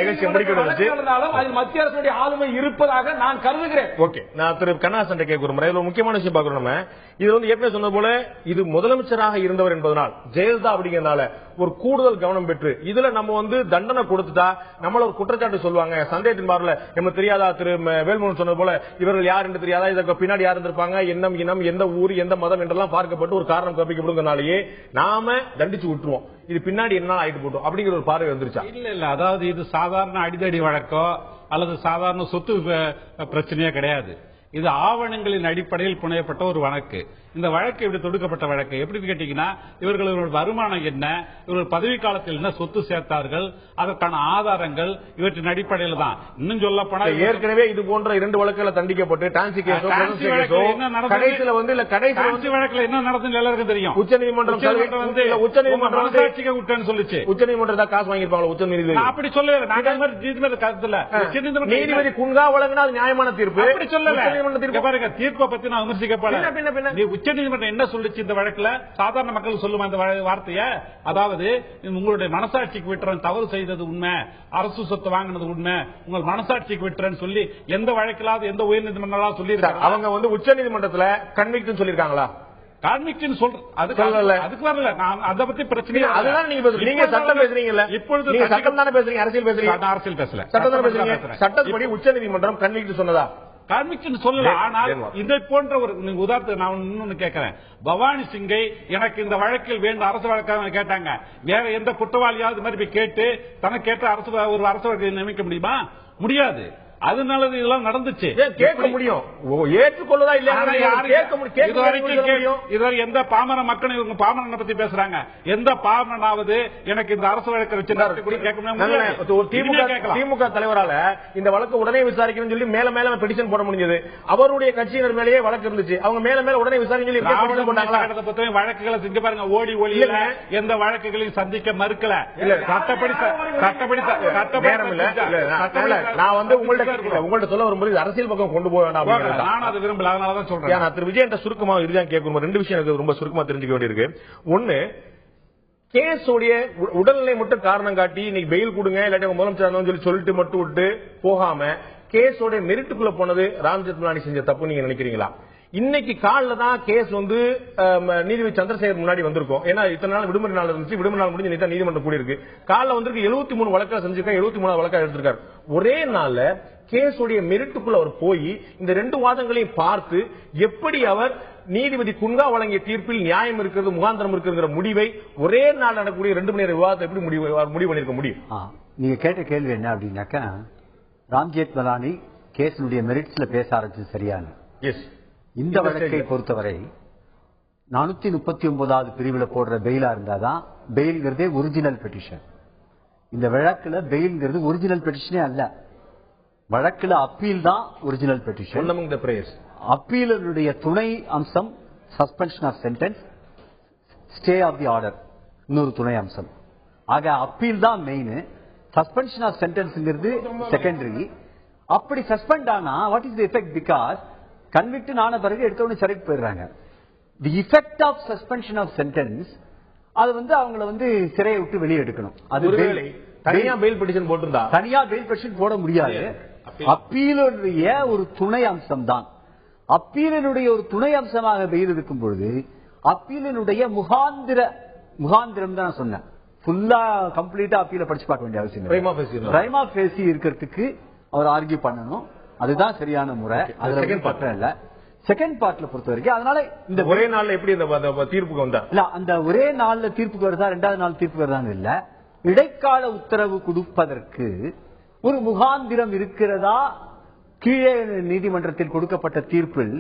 நிகழ்ச்சி முடிக்கிறது அதில் மத்திய அரசுடைய ஆளுமை இருப்பதாக நான் கருதுகிறேன். ஓகே, நான் திரு கண்ணாசன் கேட்க முறை முக்கியமான விஷயம் பார்க்கிறோம். நம்ம இது வந்து ஏற்கனவே சொன்னது போல இது முதலமைச்சராக இருந்தவர் என்பதனால் ஜெயலலிதா அப்படிங்கிறதுனால ஒரு கூடுதல் கவனம் பெற்று இதுல நம்ம வந்து தண்டனை கொடுத்துட்டா நம்மள ஒரு குற்றச்சாட்டு சொல்லுவாங்க. சந்தேகத்தின் பார்ல நம்ம தெரியாதா, திரு வேல்முருகன் சொன்னது போல இவர்கள் யார் என்று தெரியாதா, இதற்கு பின்னாடி யார் இருந்திருப்பாங்க, எண்ணம் இனம் எந்த ஊர் எந்த மதம் என்றெல்லாம் பார்க்கப்பட்டு ஒரு காரணம் கற்பிக்கப்படுங்கனாலேயே நாம தண்டிச்சு விட்டுருவோம். இது பின்னாடி என்ன ஆயிட்டு போட்டோம் அப்படிங்கிற ஒரு பார்வை வந்துருச்சா? இல்ல, அதாவது இது சாதாரண அடிதடி வழக்கோ அல்லது சாதாரண சொத்து பிரச்சனையே கிடையாது. இது ஆவணங்களின் அடிப்படையில் புனையப்பட்ட ஒரு வழக்கு. இந்த வழக்கு எப்படி தொடுக்கப்பட்ட வழக்கு எப்படி கேட்டீங்கன்னா, இவர்களோட வருமானம் என்ன, இவர்கள் பதவி காலத்தில் என்ன சொத்து சேர்த்தார்கள், அதற்கான ஆதாரங்கள் இவற்றின் அடிப்படையில் தான். இன்னும் சொல்ல போனால் ஏற்கனவே இது போன்ற 2 வழக்குல தண்டிக்கப்பட்டு டான்சி கேஸோ கடைசியில வந்து டான்சி வழக்குல என்ன நடந்தது எல்லாருக்கும் தெரியும். உச்சநீதிமன்றம் மனசாட்சிக்கு விட்டேன்னு சொல்லிச்சு. உச்சநீதிமன்றம் தான் காசு வாங்கிருப்பாங்க. உச்சநீதிமன்றம் அப்படி சொல்லல, நாங்க கருத்துல நீதிபதி குன்கா வழங்கினா அது நியாயமான தீர்ப்பு. அப்படி சொல்லல. பாருங்க, தீர்ப்பை பத்தி நான் விமர்சிக்கப்பட உச்சநீதிமன்றம் என்ன சொல்லுச்சு இந்த வழக்குல? சாதாரண மக்கள் சொல்லுமா இந்த வார்த்தைய? அதாவது உங்களுடைய மனசாட்சிக்கு விட்டுறேன், தவறு செய்தது உண்மை, அரசு சொத்து வாங்கினது உண்மை, உங்கள் மனசாட்சிக்கு விட்டுறேன்னு சொல்லி எந்த வழக்கிலாவது எந்த உயர்நீதிமன்றம் சொல்லி அவங்க வந்து உச்சநீதிமன்றத்தில் கன்விக்ட் சொல்லிருக்காங்களா? கான்விக்ஷன் அதுக்கு வரல. நான் அதை பத்தி பிரச்சனை அதுதான் நீங்க சட்டம் பேசுறீங்கல்ல. இப்பொழுது சட்டம் தானே பேசுறீங்க, அரசியல் பேசுறீங்க. அரசியல் பேசல, சட்டம் தானே பேசுறீங்க. சட்டப்படி உச்சநீதிமன்றம் கன்விக்ட் சொன்னதா? கான்விக்ஷன் சொல்லல. ஆனால் இதை போன்ற ஒரு உதாரணத்துக்கு நான் இன்னொன்னு கேட்கிறேன். பவானி சிங்கை எனக்கு இந்த வழக்கில் வேண்டும் அரசு வழக்காக கேட்டாங்க. வேற எந்த குற்றவாளியாவது மாதிரி போய் கேட்டு தனக்கு கேட்ட ஒரு அரசு வழக்கை நியமிக்க முடியுமா? முடியாது. அதனால இதெல்லாம் நடந்துச்சு. கேட்க முடியும், ஏற்றுக்கொள்ளதா இல்லையா? இதுவரை எந்த பாமர மக்கள் இவங்க பாமரனை பத்தி பேசுறாங்க, எந்த பாமரனாவது எனக்கு இந்த அரசு வழக்கு வச்சு திமுக தலைவரால இந்த வழக்கு உடனே விசாரிக்கணும்னு சொல்லி மேல மேல பெட்டிஷன் போட முடிஞ்சது. அவருடைய கட்சியினர் மேலேயே வழக்கு இருந்துச்சு. அவங்க மேல மேல உடனே விசாரிக்க சொல்லி வழக்குகளை செஞ்சு பாருங்க. ஓடி ஒளியில எந்த வழக்குகளையும் சந்திக்க மறுக்கல. நான் வந்து உங்கள்ட்ட சொல்ல வரும்போது அரசியல் பக்கம் கொண்டு போக வேண்டாம். நான் அதை விரும்பல, அதனாலதான் சொல்றேன். திரு விஜய் சுருக்கமா இறுதியாக கேட்கும் 2 விஷயம் எனக்கு ரொம்ப சுருக்கமா தெரிஞ்சுக்க வேண்டியிருக்கு. ஒன்னு, கேஸோடைய உடல்நிலை மட்டும் காரணம் காட்டி இன்னைக்கு பெயில் கொடுங்க இல்லாட்டி முதலமைச்சர் சொல்லிட்டு மட்டும் விட்டு போகாம கேஸோட மெரிட்டுக்குள்ள போனது ராம் ஜெத்மலானி செஞ்ச தப்பு நீங்க நினைக்கிறீங்களா? இன்னைக்கு காலில் தான் கேஸ் வந்து நீதிபதி சந்திரசேகர் முன்னாடி வந்திருக்கும். ஏன்னா இத்தனை நாள் விடுமுறை நாள் இருந்துச்சு. விடுமுறை நாள் முடிஞ்சு நேற்று நீதிமன்றம் கூடியிருக்கு. காலில் வந்திருக்கு 73 வழக்கா செஞ்சிருக்காரு, 73 வழக்கா எடுத்திருக்காரு. ஒரே நாள்ல கேஸுடைய மெரிட்டுக்குள்ள அவர் போய் இந்த 2 வாதங்களையும் பார்த்து எப்படி அவர் நீதிபதி குன்கா வழங்கிய தீர்ப்பில் நியாயம் இருக்கிறது முகாந்திரம் இருக்கிற முடிவை ஒரே நாள் நடக்கக்கூடிய 2 மணி நேர விவாதத்தை எப்படி முடிவு பண்ணிருக்க முடியும்? நீங்க கேட்ட கேள்வி என்ன அப்படின்னாக்கா, ராம் ஜெத்மலானி கேஸுடைய மெரிட்ஸ்ல பேச ஆரம்பிச்சது சரியான. இந்த வழக்கை பொறுத்தவரை 439வது பிரிவில் போடுற பெயிலா இருந்தாதான் பெயில்ங்கிறதே ஒரிஜினல் பெட்டிஷன். இந்த வழக்குல பெயில்ங்கிறது ஒரிஜினல் பெட்டிஷனே அல்ல. வழக்குல அப்பீல் தான் ஒரிஜினல் பெட்டிஷன். அப்பீலுடைய துணை அம்சம் suspension of sentence, stay of the order இன்னொரு துணை அம்சம். ஆக அப்பீல் தான் மெயின், சஸ்பென்ஷன் ஆஃப் சென்டென்ஸ்ங்கிறது செகண்டரி. அப்படி சஸ்பெண்ட் ஆனா what is the effect? Because convict ஆன பிறகு எடுத்தவொடனே சிறைக்கு போயிடுறாங்க. The effect of suspension of sentence அது வந்து அவங்களை வந்து சிறையை விட்டு வெளியே எடுக்கணும். அது தனியா பெயில் பெட்டிஷன் போட்டிருந்தா தனியா பெயில் பெட்டிஷன் போட முடியாது. அப்பீலுடைய ஒரு துணை அம்சம் தான். அப்பீலினுடைய ஒரு துணை அம்சமாக பெயில் இருக்கும் பொழுது அப்பீலினுடைய முகாந்திரம் தான் சொன்னேன். ஃபுல்லா கம்ப்ளீட்டா அப்பீல படிச்சு பார்க்க வேண்டிய அவசியம் இல்லை. பிரைமா ஃபேசி இருக்கிறதுக்கு அவர் ஆர்கியூ பண்ணணும். அதுதான் சரியான முறை. செகண்ட் பார்ட்ல பொறுத்த வரைக்கும் அதனால இந்த ஒரே நாள்ல எப்படி இந்த தீர்ப்புக்கு வந்தா இல்ல, அந்த ஒரே நாள்ல தீர்ப்புக்கு வருதா 2வது நாள் தீர்ப்பு வருதான்னு இல்ல, இடைக்கால உத்தரவு கொடுப்பதற்கு ஒரு முகாந்திரம் இருக்கிறதா? கீழே நீதிமன்றத்தில் கொடுக்கப்பட்ட தீர்ப்பில்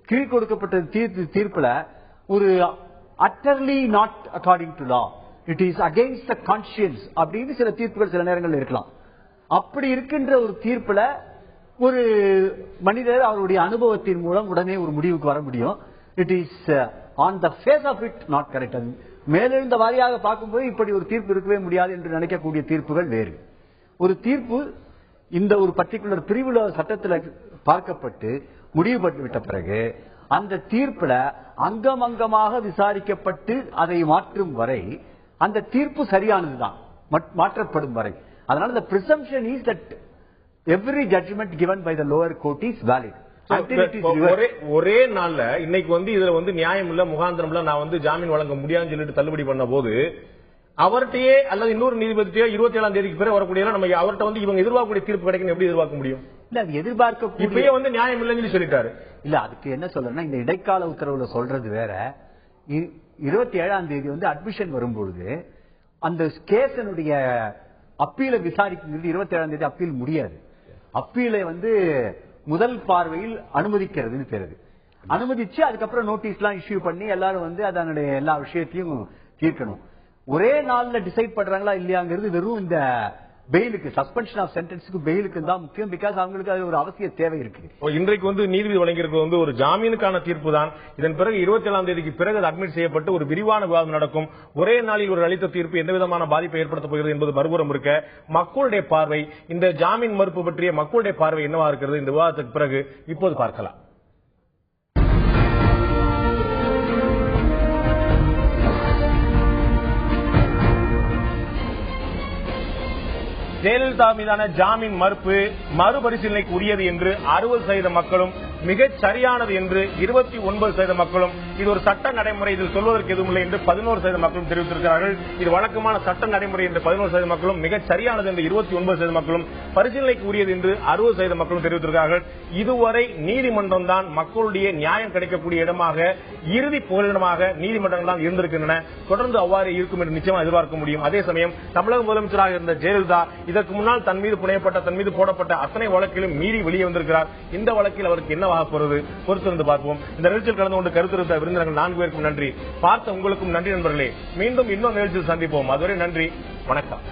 கீழ் கொடுக்கப்பட்ட தீர்ப்புல ஒரு utterly not according to law, it is against the conscience அப்படின்னு சில தீர்ப்புகள் சில நேரங்கள் இருக்கலாம். அப்படி இருக்கின்ற ஒரு தீர்ப்புல ஒரு மனிதர் அவருடைய அனுபவத்தின் மூலம் உடனே ஒரு முடிவுக்கு வர முடியும். It is on the face of it not correct. மேலிருந்த வாரியாக பார்க்கும்போது இப்படி ஒரு தீர்ப்பு இருக்கவே முடியாது என்று நினைக்கக்கூடிய தீர்ப்புகள் வேறு. ஒரு தீர்ப்பு இந்த ஒரு பர்டிகுலர் பிரிவுல சட்டத்தில் பார்க்கப்பட்டு முடிவுபட்டு விட்ட பிறகு அந்த தீர்ப்புல அங்கம் அங்கமாக விசாரிக்கப்பட்டு அதை மாற்றும் வரை அந்த தீர்ப்பு சரியானதுதான், மாற்றப்படும் வரை. அதனால the presumption is that every judgment given by the lower court is valid. ஒரே நாள்ல இன்னைக்கு இதுல நியாயம் இல்ல, முகாந்திரம் இல்ல, நான் ஜாமீன் வழங்க முடியாதுன்னு சொல்லிட்டு தள்ளுபடி பண்ண போது அவர்கிட்டயே அல்லது இன்னொரு நீதிபதியோ 27ஆம் தேதிக்கு பிறகு வரக்கூடிய நம்ம அவர்கிட்ட இவங்க எதிர்பார்க்கக்கூடிய தீர்ப்பு கிடைக்கும் எப்படி எதிர்பார்க்க முடியும்? இல்ல அது எதிர்பார்க்க இப்பயே நியாயம் இல்லைன்னு சொல்லிட்டாரு. இல்ல அதுக்கு என்ன சொல்றேன்னா, இந்த இடைக்கால உத்தரவுல சொல்றது வேற. 27ஆம் தேதி அட்மிஷன் வரும்பொழுது அந்த கேஸனுடைய அப்பீலை விசாரிக்கிறது 27ஆம் தேதி அப்பீல் முடியாது. அப்பீலை முதல் பார்வையில் அனுமதிக்கிறதுன்னு தெரியுது. அனுமதிச்சு அதுக்கப்புறம் நோட்டீஸ் எல்லாம் இஷ்யூ பண்ணி எல்லாரும் அதனுடைய எல்லா விஷயத்தையும் தீர்க்கணும். ஒரே நாள்ல டிசைட் பண்றாங்களா இல்லையாங்கிறது வெறும் இந்த பெயிலுக்கு, சஸ்பென்ஷன் ஆஃப் சென்டென்ஸுக்கு பெயிலுக்கு தான் முக்கியம். பிகாஸ் அவங்களுக்கு அது ஒரு அவசிய தேவை இருக்கு. இன்றைக்கு நீதிபதி வழங்கியிருக்கிறது ஒரு ஜாமீனுக்கான தீர்ப்பு தான். இதன் பிறகு 27ஆம் தேதிக்கு பிறகு அது அட்மிட் செய்யப்பட்டு ஒரு விரிவான விவாதம் நடக்கும். ஒரே நாளில் ஒரு அளித்த தீர்ப்பு எந்த விதமான பாதிப்பை ஏற்படுத்தப் போகிறது என்பது மறுபுறம் இருக்க, மக்களுடைய பார்வை, இந்த ஜாமீன் மறுப்பு பற்றிய மக்களுடைய பார்வை என்னவா இருக்கிறது இந்த விவாதத்துக்கு பிறகு இப்போது பார்க்கலாம். ஜெயலலிதா மீதான ஜாமீன் மறுப்பு மறுபரிசீலனைக்கு உரியது என்று 60% மக்களும், மிகச் சரியானது என்று 29% மக்களும், இது ஒரு சட்ட நடைமுறை, இதில் சொல்வதற்கு எதுவும் இல்லை என்று 11% மக்களும் தெரிவித்திருக்கிறார்கள். இது வழக்கமான சட்ட நடைமுறை என்று 11% மக்களும், மிகச் சரியானது என்று 29% மக்களும், பரிசீலனைக்கு உரியது என்று 60% மக்களும் தெரிவித்திருக்கிறார்கள். இதுவரை நீதிமன்றம் தான் மக்களுடைய நியாயம் கிடைக்கக்கூடிய இடமாக, இறுதி புகலிடமாக நீதிமன்றங்கள் தான் இருந்திருக்கின்றன. தொடர்ந்து அவ்வாறு இருக்கும் என்று நிச்சயமாக எதிர்பார்க்க முடியும். அதே சமயம் தமிழக முதலமைச்சராக இருந்த ஜெயலலிதா இதற்கு முன்னால் தன் மீது புனையப்பட்ட, தன் மீது போடப்பட்ட அத்தனை வழக்கிலும் மீறி வெளியே வந்திருக்கிறார். இந்த வழக்கில் அவருக்கு என்னவாக போறது பொறுத்திருந்து பார்ப்போம். இந்த நிகழ்ச்சியில் கலந்து கொண்டு கருத்துரைத்த விருந்தினர்கள் 4 பேருக்கும் நன்றி. பார்த்த உங்களுக்கும் நன்றி நண்பர்களே. மீண்டும் இன்னொரு நிகழ்ச்சியில் சந்திப்போம். அதுவரை நன்றி, வணக்கம்.